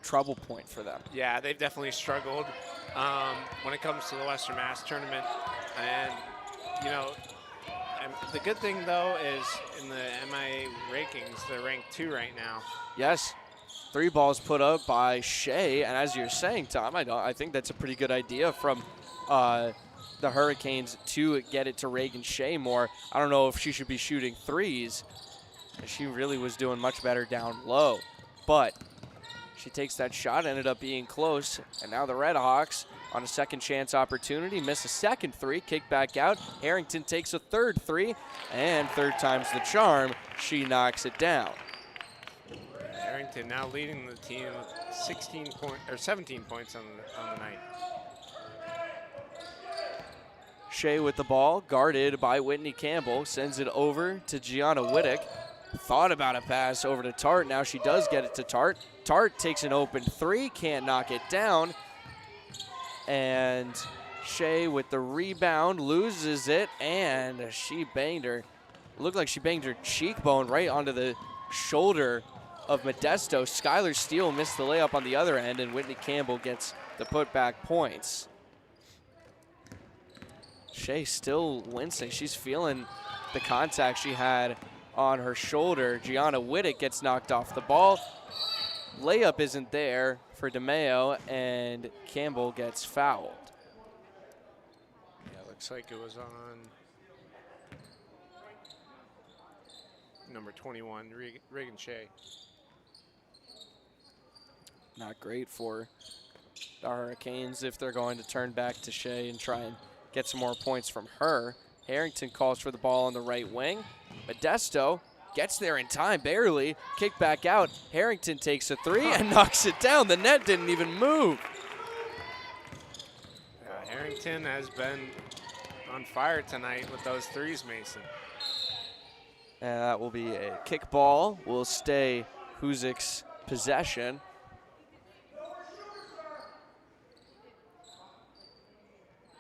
trouble point for them. Yeah, they've definitely struggled when it comes to the Western Mass tournament. And, you know, The good thing, though, is in the MIA rankings, they're ranked 2 right now. Yes. 3 balls put up by Shea, and as you're saying, Tom, I think that's a pretty good idea from the Hurricanes to get it to Reagan Shea more. I don't know if she should be shooting threes. She really was doing much better down low, but she takes that shot, ended up being close, and now the Redhawks on a second chance opportunity miss a second 3, kick back out. Harrington takes a third 3, and third time's the charm. She knocks it down. Harrington now leading the team with 17 points on the night. Shea with the ball, guarded by Whitney Campbell, sends it over to Gianna Wittick. Thought about a pass over to Tart. Now she does get it to Tart. Tart takes an open 3, can't knock it down. And Shea with the rebound, loses it, and she banged her. Looked like she banged her cheekbone right onto the shoulder of Modesto. Skylar Steele missed the layup on the other end, and Whitney Campbell gets the putback points. Shea still wincing. She's feeling the contact she had on her shoulder. Gianna Wittick gets knocked off the ball. Layup isn't there for DeMeo, and Campbell gets fouled. Yeah, looks like it was on number 21, Reagan Shea. Not great for the Hurricanes if they're going to turn back to Shea and try and get some more points from her. Harrington calls for the ball on the right wing. Modesto gets there in time, barely. Kick back out. Harrington takes a 3 and knocks it down. The net didn't even move. Harrington has been on fire tonight with those 3s, Mason. And that will be a kick ball. Will stay Hoosac's possession.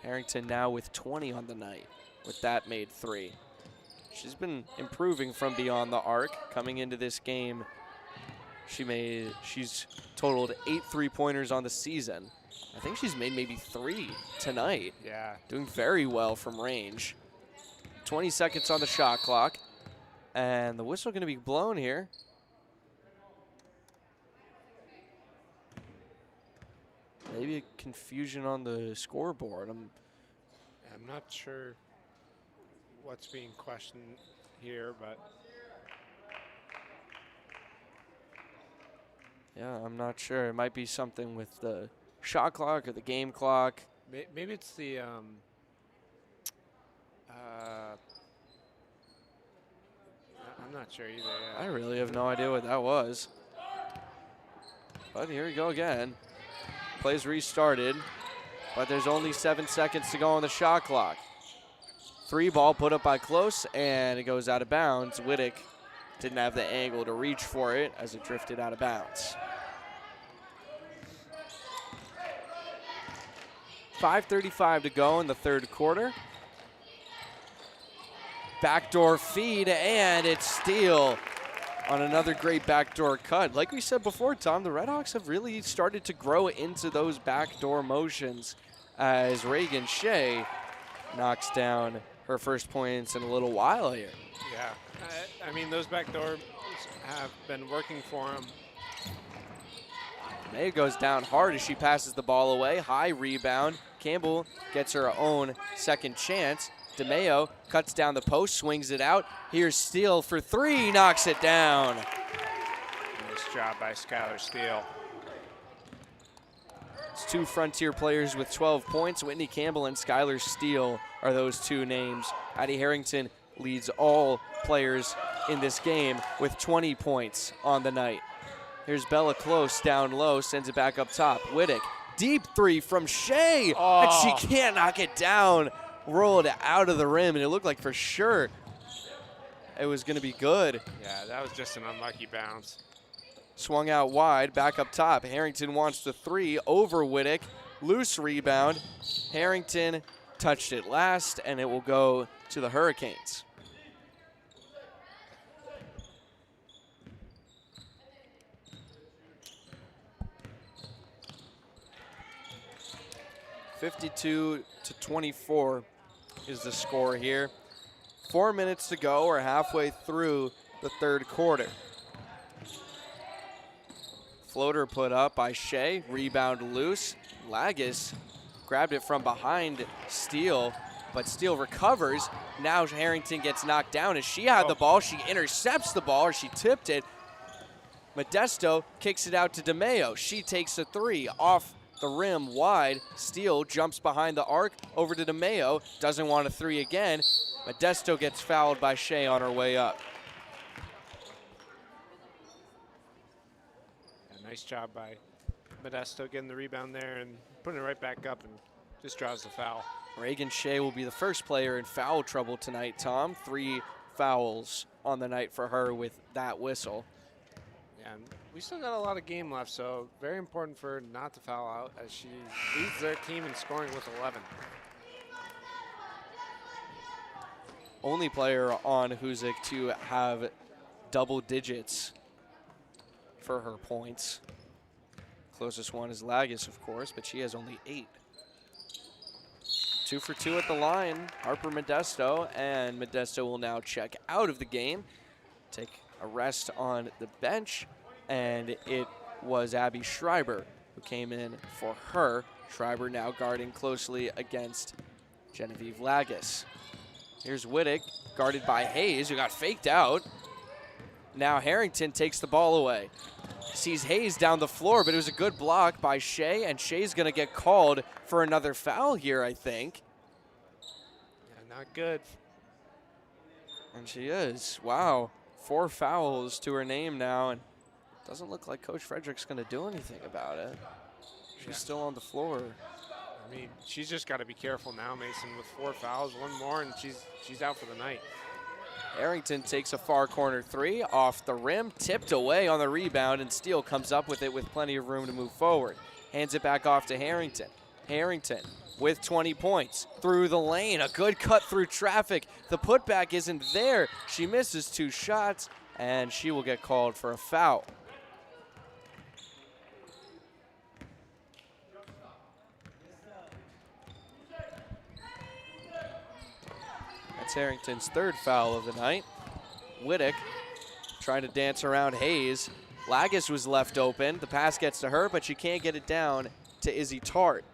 Harrington now with 20 on the night, with that made 3. She's been improving from beyond the arc. Coming into this game, she's totaled 8 3-pointers on the season. I think she's made maybe 3 tonight. Yeah. Doing very well from range. 20 seconds on the shot clock. And the whistle going to be blown here. Maybe a confusion on the scoreboard. I'm not sure what's being questioned here, but yeah, I'm not sure. It might be something with the shot clock or the game clock. maybe it's the I'm not sure either. Yeah. I really have no idea what that was. But here we go again. Plays restarted, but there's only 7 seconds to go on the shot clock. 3 ball put up by Close, and it goes out of bounds. Wittick didn't have the angle to reach for it as it drifted out of bounds. 5:35 to go in the third quarter. Backdoor feed, and it's Steele on another great backdoor cut. Like we said before, Tom, the Redhawks have really started to grow into those backdoor motions as Reagan Shea knocks down her first points in a little while here. Yeah, I mean, those backdoors have been working for him. May goes down hard as she passes the ball away. High rebound. Campbell gets her own second chance. DeMeo cuts down the post, swings it out. Here's Steele for 3, knocks it down. Nice job by Skylar Steele. It's 2 Frontier players with 12 points. Whitney Campbell and Skylar Steele are those 2 names. Addie Harrington leads all players in this game with 20 points on the night. Here's Bella Close down low, sends it back up top. Wittick, deep 3 from Shea, and she can't knock it down. Rolled out of the rim, and it looked like for sure it was going to be good. Yeah, that was just an unlucky bounce. Swung out wide, back up top. Harrington wants the 3 over Wittick. Loose rebound. Harrington touched it last, and it will go to the Hurricanes. .52-24 is the score here. 4 minutes to go. We're halfway through the third quarter. Floater put up by Shea, rebound loose. Lagis grabbed it from behind Steele, but Steele recovers. Now Harrington gets knocked down as she had the ball. She intercepts the ball, or she tipped it. Modesto kicks it out to DeMeo. She takes a three off the rim wide. Steele jumps behind the arc over to DeMeo. Doesn't want a three again. Modesto gets fouled by Shea on her way up. Nice job by Modesto getting the rebound there and putting it right back up and just draws the foul. Reagan Shea will be the first player in foul trouble tonight, Tom. 3 fouls on the night for her with that whistle. Yeah, and we still got a lot of game left, so very important for her not to foul out as she leads their team in scoring with 11. Only player on Hoosac to have double digits for her points. Closest one is Lagis, of course, but she has only 8. 2 for 2 at the line, Harper Modesto, and Modesto will now check out of the game, take a rest on the bench, and it was Abby Schreiber who came in for her. Schreiber now guarding closely against Genevieve Lagis. Here's Wittick, guarded by Hayes, who got faked out. Now Harrington takes the ball away. Sees Hayes down the floor, but it was a good block by Shea, and Shea's gonna get called for another foul here, I think. Yeah, not good. And she is. Wow, 4 fouls to her name now, and doesn't look like Coach Frederick's gonna do anything about it. She's still on the floor. I mean, she's just got to be careful now, Mason, with 4 fouls, 1 more, and she's out for the night. Harrington takes a far corner 3 off the rim, tipped away on the rebound, and Steele comes up with it with plenty of room to move forward. Hands it back off to Harrington. Harrington with 20 points through the lane. A good cut through traffic. The putback isn't there. She misses 2 shots, and she will get called for a foul. That's Harrington's 3rd foul of the night. Wittick trying to dance around Hayes. Lagis was left open. The pass gets to her, but she can't get it down to Izzy Tart.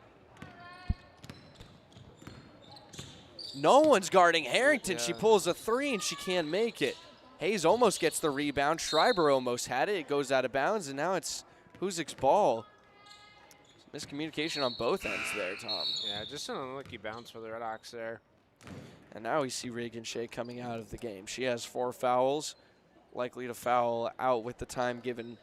No one's guarding Harrington. Yeah. She pulls a 3 and she can't make it. Hayes almost gets the rebound. Schreiber almost had it. It goes out of bounds, and now it's Hoosac's ball. Miscommunication on both ends there, Tom. Yeah, just an unlucky bounce for the Red Hawks there. And now we see Reagan Shea coming out of the game. She has 4 fouls, likely to foul out with the time given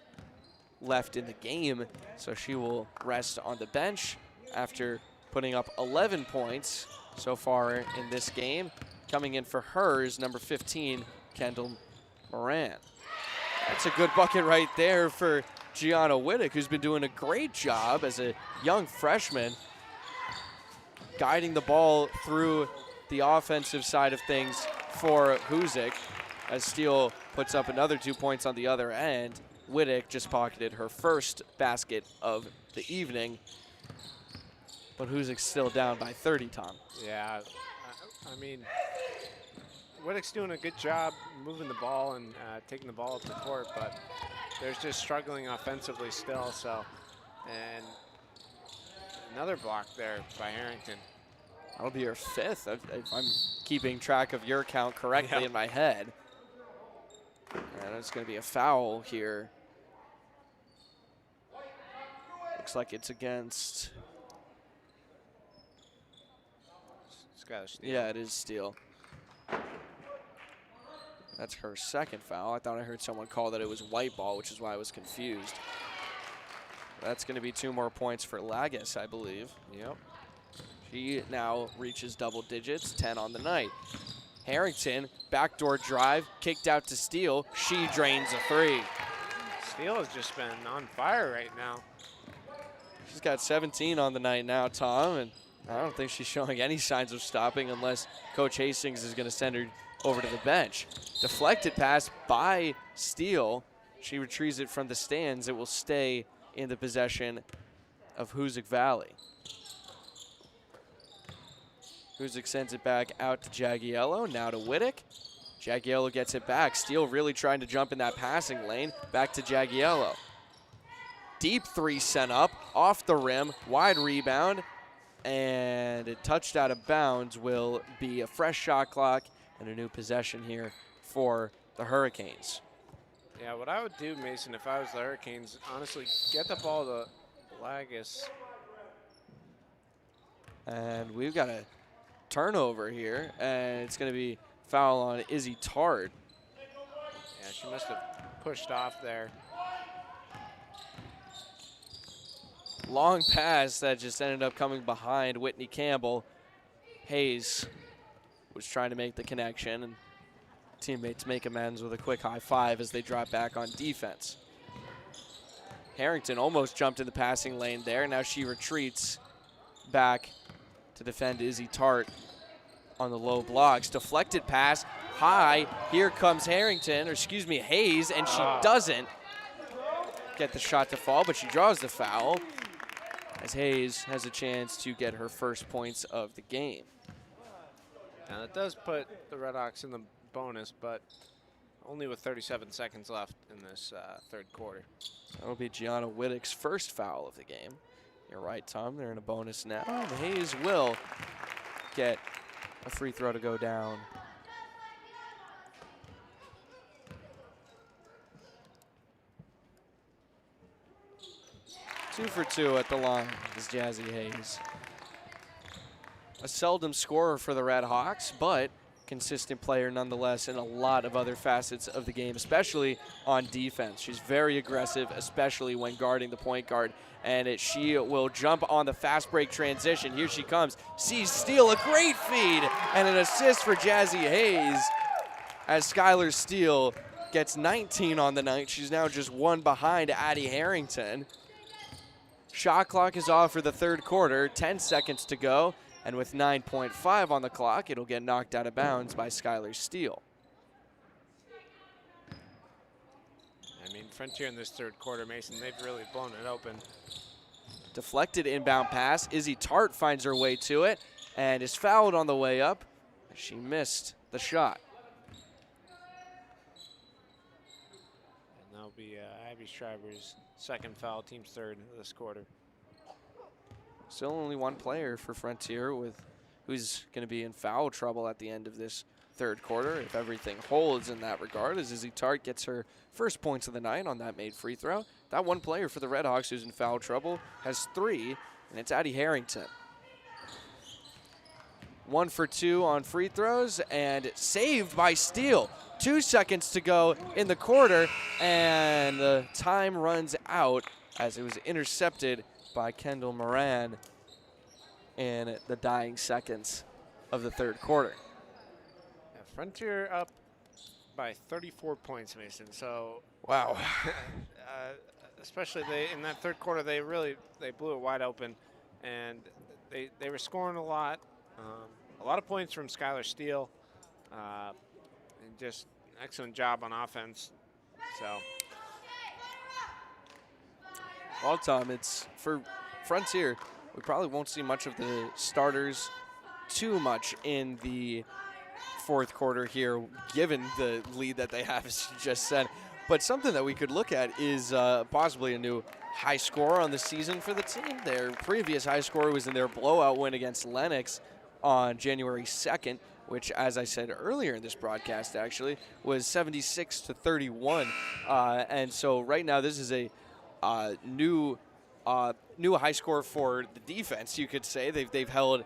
left in the game. So she will rest on the bench after putting up 11 points so far in this game. Coming in for hers, number 15, Kendall Moran. That's a good bucket right there for Gianna Wittick, who's been doing a great job as a young freshman, guiding the ball through the offensive side of things for Hoosac, as Steele puts up another 2 points on the other end. Wittick just pocketed her first basket of the evening, but Hoosac's still down by 30, Tom. Yeah, I mean, Wittick's doing a good job moving the ball and taking the ball up the court, but they're just struggling offensively still. So, and another block there by Harrington. That'll be her 5th, if I'm keeping track of your count correctly in my head. And it's going to be a foul here. Looks like it's against... Yeah, it is Steele. That's her 2nd foul. I thought I heard someone call that it was white ball, which is why I was confused. That's going to be 2 more points for Lagis, I believe. Yep. She now reaches double digits, 10 on the night. Harrington, backdoor drive, kicked out to Steele. She drains a 3. Steele has just been on fire right now. She's got 17 on the night now, Tom, and I don't think she's showing any signs of stopping unless Coach Hastings is going to send her over to the bench. Deflected pass by Steele. She retrieves it from the stands. It will stay in the possession of Hoosac Valley. Hoosac sends it back out to Jagiello, now to Wittick. Jagiello gets it back. Steele really trying to jump in that passing lane. Back to Jagiello. Deep three sent up, off the rim, wide rebound, and it touched out of bounds. Will be a fresh shot clock and a new possession here for the Hurricanes. Yeah, what I would do, Mason, if I was the Hurricanes, honestly, get the ball to Lagus. And we've got a turnover here, and it's going to be foul on Izzy Tart. Yeah, she must have pushed off there. Long pass that just ended up coming behind Whitney Campbell. Hayes was trying to make the connection, and teammates make amends with a quick high five as they drop back on defense. Harrington almost jumped in the passing lane there. Now she retreats back to defend Izzy Tart on the low blocks. Deflected pass, high. Here comes Harrington, or excuse me, Hayes, and she doesn't get the shot to fall, but she draws the foul as Hayes has a chance to get her first points of the game. And it does put the Redhawks in the bonus, but only with 37 seconds left in this third quarter. That'll be Gianna Wittick's first foul of the game. You're right, Tom. They're in a bonus now. And Hayes will get a free throw to go down. Two for two at the line is Jazzy Hayes. A seldom scorer for the Redhawks, but consistent player nonetheless in a lot of other facets of the game, especially on defense. She's very aggressive, especially when guarding the point guard. And she will jump on the fast break transition. Here she comes. Sees Steele, a great feed, and an assist for Jazzy Hayes as Skylar Steele gets 19 on the night. She's now just one behind Addie Harrington. Shot clock is off for the third quarter, 10 seconds to go. And with 9.5 on the clock, it'll get knocked out of bounds by Skylar Steele. I mean, Frontier in this third quarter, Mason, they've really blown it open. Deflected inbound pass. Izzy Tart finds her way to it and is fouled on the way up. She missed the shot. And that'll be Abby Schreiber's second foul, team's third this quarter. Still only one player for Frontier who's going to be in foul trouble at the end of this third quarter if everything holds in that regard, as Izzy Tart gets her first points of the night on that made free throw. That one player for the Redhawks who's in foul trouble has 3, and it's Addie Harrington. 1 for 2 on free throws and saved by Steele. 2 seconds to go in the quarter, and the time runs out as it was intercepted by Kendall Moran in the dying seconds of the third quarter. Yeah, Frontier up by 34 points, Mason. So wow. Especially in that third quarter, they blew it wide open, and they were scoring a lot of points from Skylar Steele, and just excellent job on offense. So. Well, Tom, it's for Frontier, we probably won't see much of the starters too much in the fourth quarter here, given the lead that they have, as you just said. But something that we could look at is possibly a new high scorer on the season for the team. Their previous high scorer was in their blowout win against Lennox on January 2nd, which, as I said earlier in this broadcast, actually, was 76-31. And so right now this is a new high score for the defense, you could say. They've held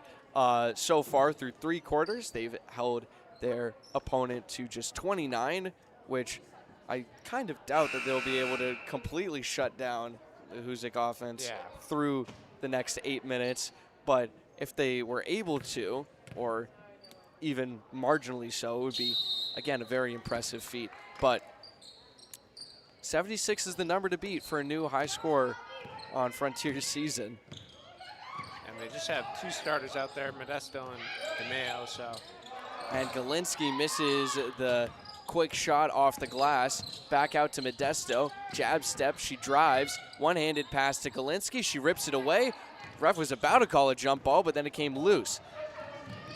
so far through 3 quarters. They've held their opponent to just 29, which I kind of doubt that they'll be able to completely shut down the Hoosac offense through the next 8 minutes. But if they were able to, or even marginally so, it would be, again, a very impressive feat. But 76 is the number to beat for a new high score on Frontier's season. And they just have 2 starters out there, Modesto and DeMeo. So. And Galinsky misses the quick shot off the glass. Back out to Modesto. Jab step, she drives. One-handed pass to Galinsky. She rips it away. Ref was about to call a jump ball, but then it came loose.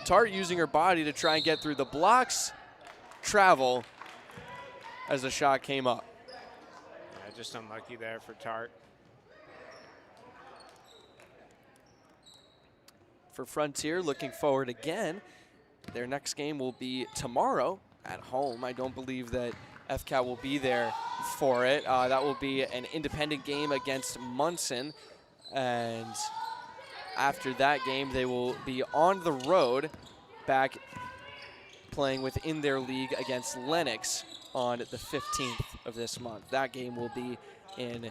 Tart using her body to try and get through the blocks. Travel as the shot came up. Yeah, just unlucky there for Tart. For Frontier, looking forward again. Their next game will be tomorrow at home. I don't believe that FCAT will be there for it. That will be an independent game against Munson. And after that game, they will be on the road back playing within their league against Lennox on the 15th of this month. That game will be in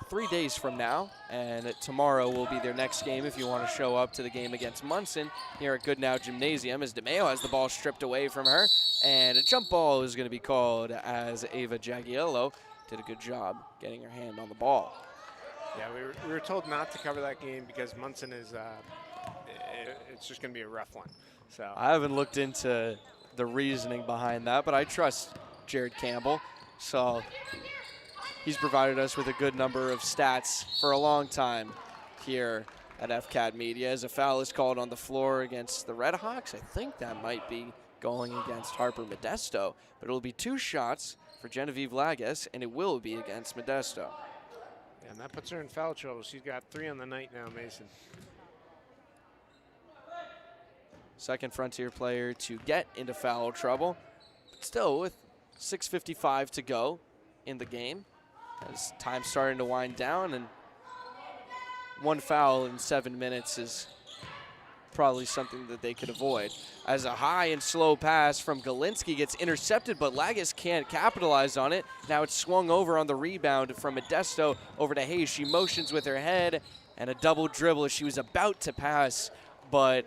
3 days from now, and tomorrow will be their next game if you want to show up to the game against Munson here at Goodnow Gymnasium, as DeMeo has the ball stripped away from her, and a jump ball is going to be called as Ava Jagiello did a good job getting her hand on the ball. Yeah, we were told not to cover that game because Munson is, it's just going to be a rough one. So I haven't looked into the reasoning behind that, but I trust Jared Campbell. So he's provided us with a good number of stats for a long time here at FCAT Media. As a foul is called on the floor against the Redhawks, I think that might be going against Harper Modesto, but it'll be 2 shots for Genevieve Lagas, and it will be against Modesto. Yeah, and that puts her in foul trouble. She's got 3 on the night now, Mason. Second Frontier player to get into foul trouble. But still, with 6:55 to go in the game, as time's starting to wind down, and 1 foul in 7 minutes is probably something that they could avoid. As a high and slow pass from Galinsky gets intercepted, but Lagas can't capitalize on it. Now it's swung over on the rebound from Modesto over to Hayes. She motions with her head, and a double dribble as she was about to pass, but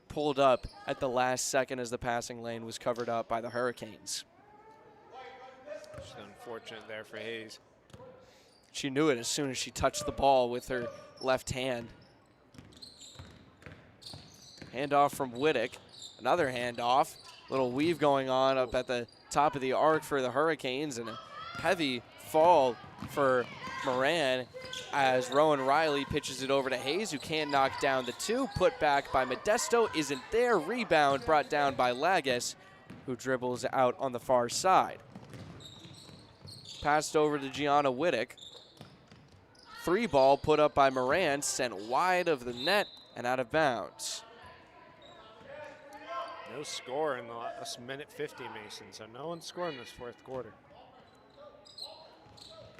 pulled up at the last second as the passing lane was covered up by the Hurricanes. Just unfortunate there for Hayes. She knew it as soon as she touched the ball with her left hand. Handoff from Whittick. Another handoff. Little weave going on up at the top of the arc for the Hurricanes, and a heavy fall for Moran as Rowan Riley pitches it over to Hayes, who can't knock down the 2. Put back by Modesto isn't there. Rebound brought down by Lagas, who dribbles out on the far side. Passed over to Gianna Whittick. 3 ball put up by Moran, sent wide of the net and out of bounds. No score in the last minute 50, Mason, so no one scored in this 4th quarter.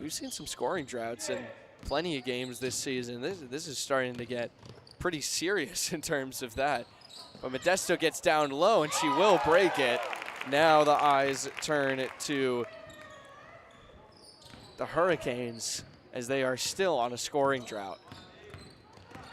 We've seen some scoring droughts in plenty of games this season. This is starting to get pretty serious in terms of that. But Modesto gets down low, and she will break it. Now the eyes turn to the Hurricanes as they are still on a scoring drought.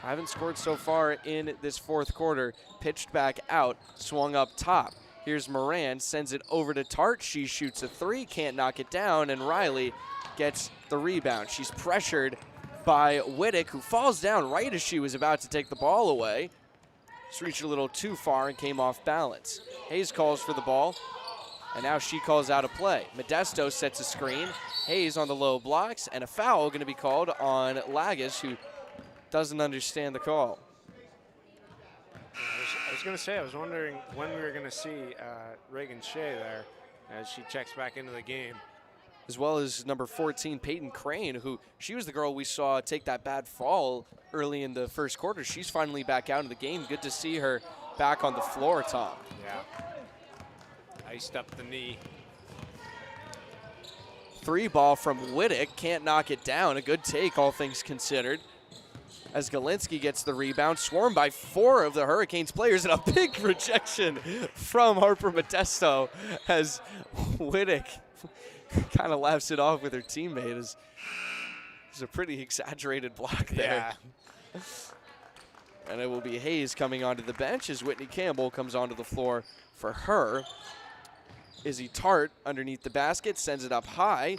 Haven't scored so far in this 4th quarter. Pitched back out, swung up top. Here's Moran, sends it over to Tart. She shoots a 3, can't knock it down, and Riley gets the rebound. She's pressured by Whittick, who falls down right as she was about to take the ball away. Just reached a little too far and came off balance. Hayes calls for the ball, and now she calls out a play. Modesto sets a screen. Hayes on the low blocks, and a foul going to be called on Lagas, who doesn't understand the call. I was going to say, I was wondering when we were going to see Reagan Shea there as she checks back into the game. As well as number 14, Peyton Crane, who she was the girl we saw take that bad fall early in the 1st quarter. She's finally back out in the game. Good to see her back on the floor, Tom. Yeah. Iced up the knee. 3 ball from Whittick, can't knock it down. A good take, all things considered. As Galinsky gets the rebound, swarmed by 4 of the Hurricanes players, and a big rejection from Harper Modesto as Whittick kind of laughs it off with her teammate. It's a pretty exaggerated block there. Yeah. And it will be Hayes coming onto the bench as Whitney Campbell comes onto the floor for her. Izzy Tart underneath the basket, sends it up high.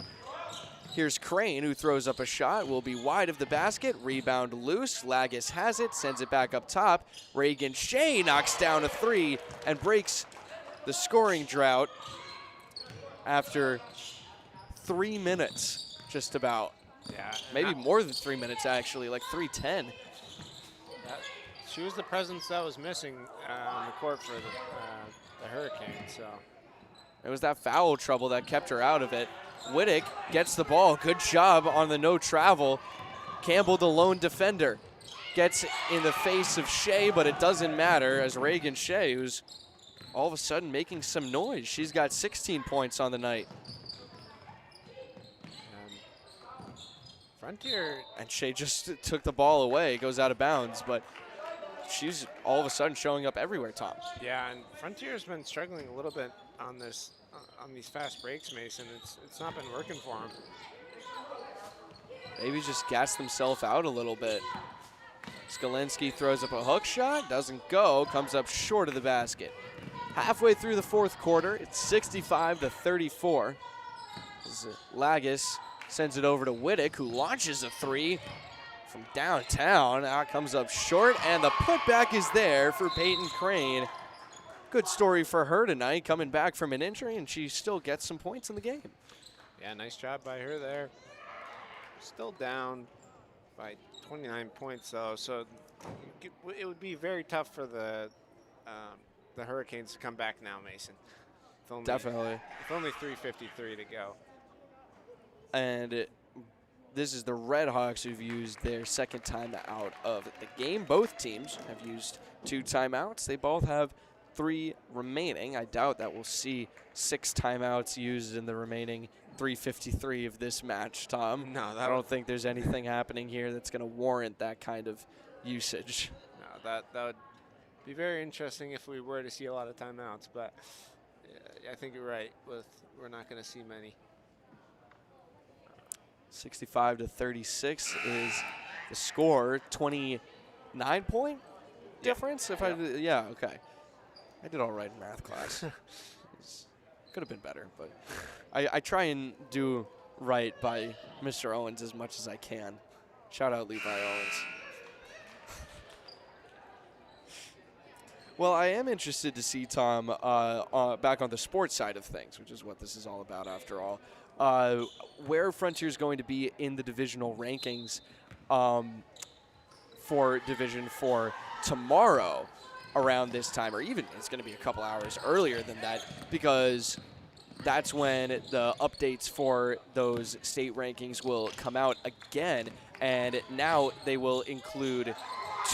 Here's Crane, who throws up a shot, will be wide of the basket. Rebound loose. Lagas has it, sends it back up top. Reagan Shea knocks down a 3 and breaks the scoring drought after 3 minutes, just about. Yeah. Maybe more than 3 minutes, actually, like 3:10. she was the presence that was missing on the court for the Hurricanes. So it was that foul trouble that kept her out of it. Wittick gets the ball. Good job on the no travel. Campbell, the lone defender, gets in the face of Shea, but it doesn't matter as Reagan Shea, who's all of a sudden making some noise. She's got 16 points on the night. Frontier. And Shea just took the ball away, goes out of bounds, but she's all of a sudden showing up everywhere, Tom. Yeah, and Frontier's been struggling a little bit on this, on these fast breaks, Mason. It's not been working for them. Maybe just gassed themselves out a little bit. Skalinski throws up a hook shot, doesn't go, comes up short of the basket. Halfway through the fourth quarter, it's 65-34. Lagis sends it over to Wittick, who launches a three from downtown. Now it comes up short, and the putback is there for Peyton Crane. Good story for her tonight, coming back from an injury, and she still gets some points in the game. Yeah, nice job by her there. Still down by 29 points, though, so it would be very tough for the Hurricanes to come back now, Mason. Definitely. With only 3:53 to go. And this is the Red Hawks who've used their second timeout of the game. Both teams have used 2 timeouts. They both have 3 remaining. I doubt that we'll see 6 timeouts used in the remaining 3:53 of this match, Tom. No, I don't think there's anything happening here that's going to warrant that kind of usage. No, that would be very interesting if we were to see a lot of timeouts, but I think you're right. We're not going to see many. 65-36 is the score. 29-point difference. Yeah, okay. I did all right in math class. Could have been better, but I try and do right by Mr. Owens as much as I can. Shout out Levi Owens. Well, I am interested to see Tom back on the sports side of things, which is what this is all about after all. Where Frontier's going to be in the divisional rankings for Division 4 tomorrow around this time, or even it's going to be a couple hours earlier than that, because that's when the updates for those state rankings will come out again, and now they will include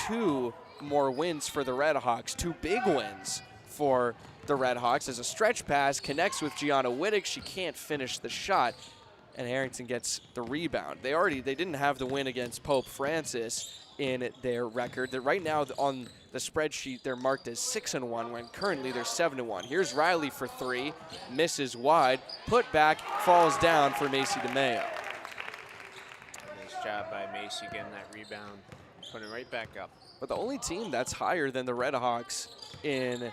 2 more wins for the Red Hawks, 2 big wins for the Red Hawks as a stretch pass connects with Gianna Wittick. She can't finish the shot, and Harrington gets the rebound. They didn't have the win against Pope Francis in their record. That right now on the spreadsheet they're marked as 6-1 when currently they're 7-1. Here's Riley for 3, misses wide, put back, falls down for Macy DeMeo. Nice job by Macy getting that rebound, putting it right back up. But the only team that's higher than the Red Hawks in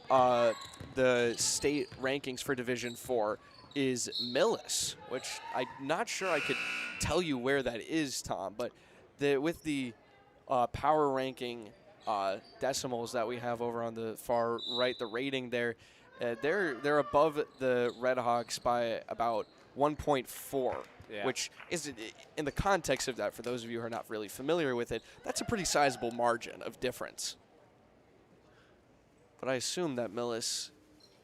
the state rankings for Division 4 is Millis, which I'm not sure I could tell you where that is, Tom, but with the power ranking decimals that we have over on the far right, the rating there, they're above the Red Hawks by about 1.4. Yeah. Which is, in the context of that, for those of you who are not really familiar with it, that's a pretty sizable margin of difference. But I assume that Millis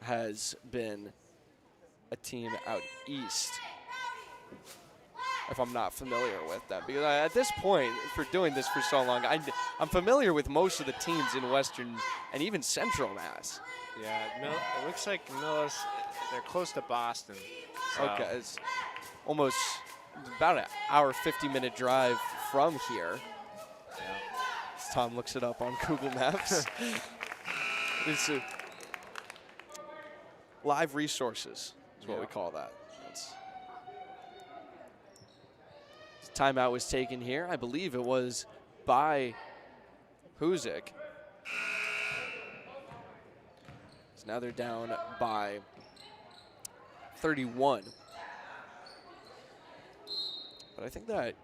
has been a team out east, if I'm not familiar with them. Because at this point, for doing this for so long, I'm familiar with most of the teams in Western and even Central Mass. Yeah, it looks like Millis, they're close to Boston. So. Okay, it's almost about an hour, 50-minute drive from here. Yeah. As Tom looks it up on Google Maps. It's live resources is what we call that. Timeout was taken here. I believe it was by Hoosac. So now they're down by 31. But I think that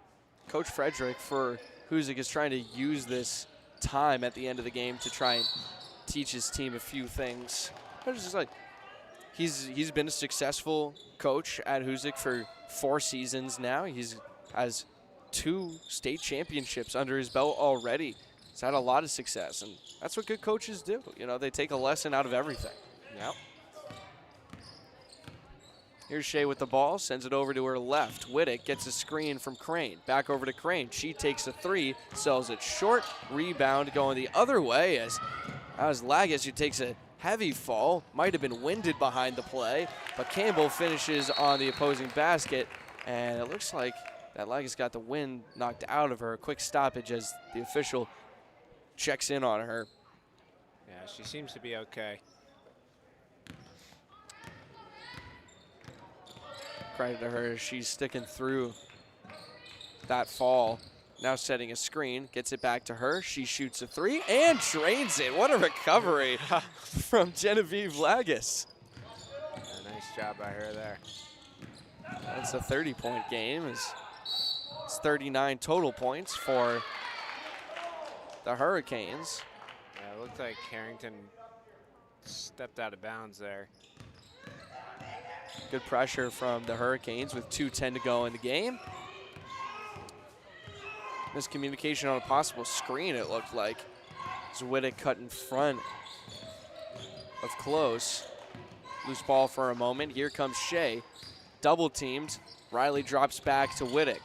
Coach Frederick for Hoosac is trying to use this time at the end of the game to try and teach his team a few things. It's just like he's been a successful coach at Hoosac for 4 seasons now. He's has 2 state championships under his belt already. has had a lot of success, and that's what good coaches do. You know, they take a lesson out of everything. Yep. Here's Shea with the ball, sends it over to her left. Whittick gets a screen from Crane. Back over to Crane. She takes a three, sells it short. Rebound going the other way as Lagis, who takes a heavy fall. Might have been winded behind the play, but Campbell finishes on the opposing basket, and it looks like that Lagis got the wind knocked out of her. A quick stoppage as the official checks in on her. Yeah, she seems to be okay. Credit to her, she's sticking through that fall. Now setting a screen, gets it back to her. She shoots a three and drains it. What a recovery from Genevieve Lagis. Yeah, nice job by her there. That's a 30-point game. It's 39 total points for the Hurricanes. Yeah, it looked like Harrington stepped out of bounds there. Good pressure from the Hurricanes with 2:10 to go in the game. Miscommunication on a possible screen, it looked like. Zwittick cut in front of Close. Loose ball for a moment. Here comes Shea. Double teamed. Riley drops back to Whittick.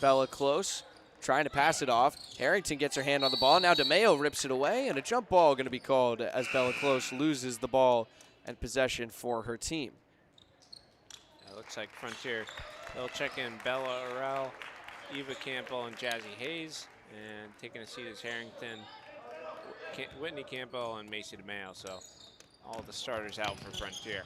Bella Close trying to pass it off. Harrington gets her hand on the ball. Now DeMeo rips it away, and a jump ball going to be called as Bella Close loses the ball and possession for her team. It looks like Frontier, they'll check in Bella Orell, Eva Campbell, and Jazzy Hayes. And taking a seat is Harrington, Whitney Campbell, and Macy DeMeo. So all the starters out for Frontier.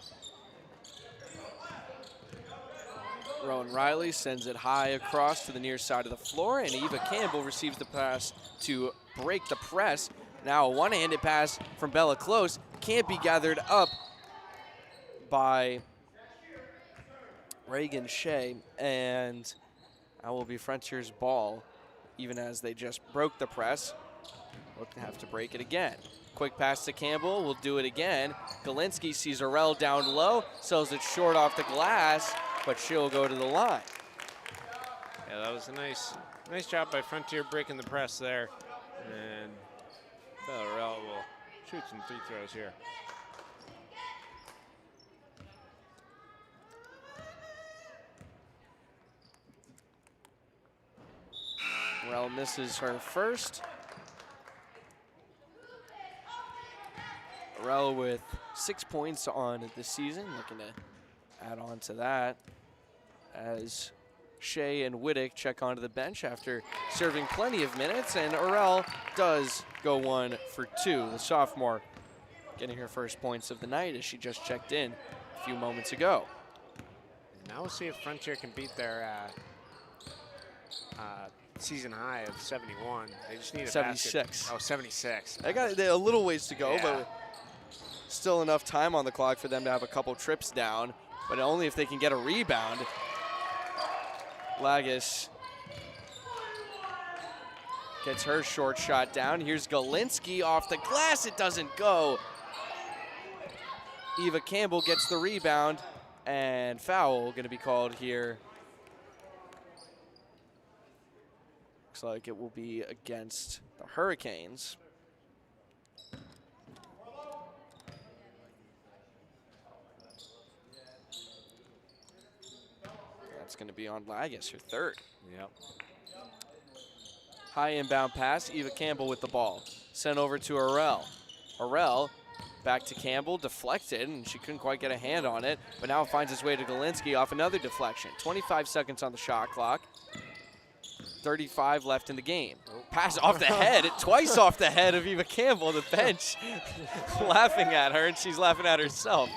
Rowan Riley sends it high across to the near side of the floor, and Eva Campbell receives the pass to break the press. Now a one-handed pass from Bella Close can't be gathered up by Reagan Shea, and that will be Frontier's ball, even as they just broke the press. We'll have to break it again. Quick pass to Campbell, we'll do it again. Galinsky sees Orell down low, sells it short off the glass, but she'll go to the line. Yeah, that was a nice job by Frontier breaking the press there. And Bella Orell will shoot some free throws here. Orell misses her first. Orell with 6 points on this season, looking to add on to that as Shea and Whittick check onto the bench after serving plenty of minutes, and Orell does go 1 for 2. The sophomore getting her first points of the night as she just checked in a few moments ago. Now we'll see if Frontier can beat their season high of 71. They just need a 76. Basket. Oh, 76. They got a little ways to go, Yeah. but still enough time on the clock for them to have a couple trips down, but only if they can get a rebound. Lagis gets her short shot down. Here's Galinsky off the glass. It doesn't go. Eva Campbell gets the rebound, and foul going to be called here. Looks like it will be against the Hurricanes. That's going to be on Lagis, her third. Yep. High inbound pass, Eva Campbell with the ball. Sent over to Orell. Orell back to Campbell, deflected, and she couldn't quite get a hand on it, but now finds its way to Galinsky off another deflection. 25 seconds on the shot clock. 35 left in the game. Pass off the head, twice off the head of Eva Campbell, the bench laughing at her, and she's laughing at herself.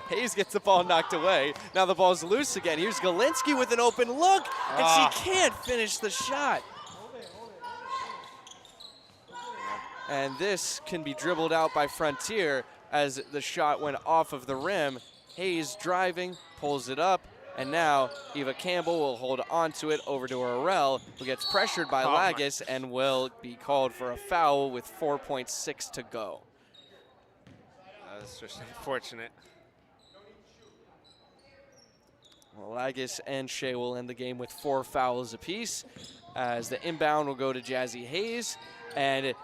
Hayes gets the ball knocked away. Now the ball's loose again. Here's Galinsky with an open look, and she can't finish the shot. And this can be dribbled out by Frontier as the shot went off of the rim. Hayes driving, pulls it up, and now Eva Campbell will hold on to it over to Orell, who gets pressured by Lagis and will be called for a foul with 4.6 to go. That's just unfortunate. Well, Lagis and Shea will end the game with 4 fouls apiece. as the inbound will go to Jazzy Hayes, and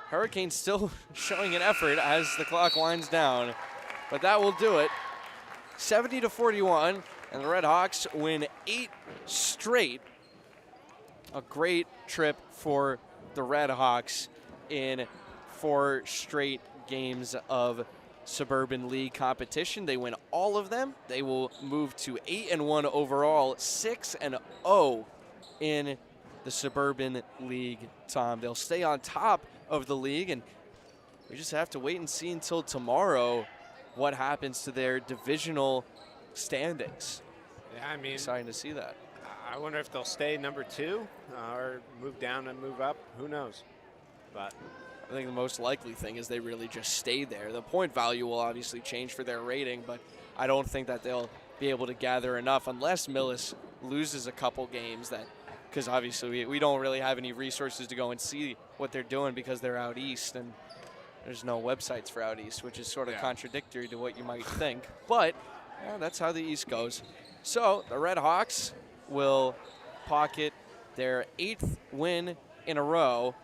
Hurricanes still showing an effort as the clock winds down, but that will do it. 70-41, and the Red Hawks win 8 straight. A great trip for the Red Hawks in 4 straight games of Suburban League competition. They win all of them. They will move to 8-1 overall, 6-0 in the Suburban League, Tom. They'll stay on top of the league, and we just have to wait and see until tomorrow what happens to their divisional standings. Yeah, I mean, exciting to see that. I wonder if they'll stay number 2 or move down and move up. Who knows? But I think the most likely thing is they really just stay there. The point value will obviously change for their rating, but I don't think that they'll be able to gather enough unless Millis loses a couple games, that because obviously we don't really have any resources to go and see what they're doing because they're out east, and there's no websites for out east, which is sort of contradictory to what you might think. But yeah, that's how the East goes. So the Red Hawks will pocket their 8th win in a row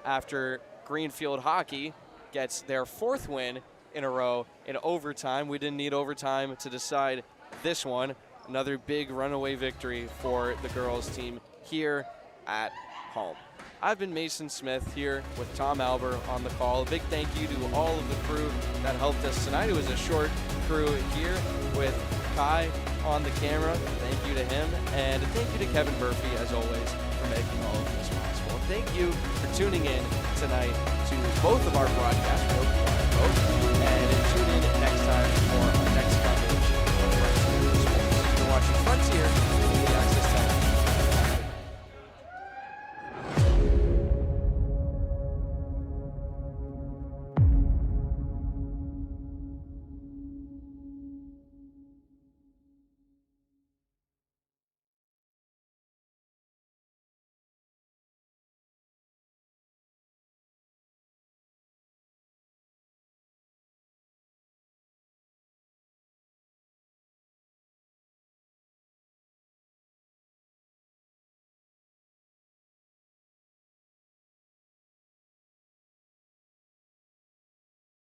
after Greenfield Hockey gets their 4th win in a row in overtime. We didn't need overtime to decide this one. Another big runaway victory for the girls team here at home. I've been Mason Smith here with Tom Albert on the call. A big thank you to all of the crew that helped us tonight. It was a short crew here with Kai on the camera. Thank you to him. And thank you to Kevin Murphy, as always, for making all of this possible. Thank you for tuning in tonight to both of our broadcasts, and tune in next time for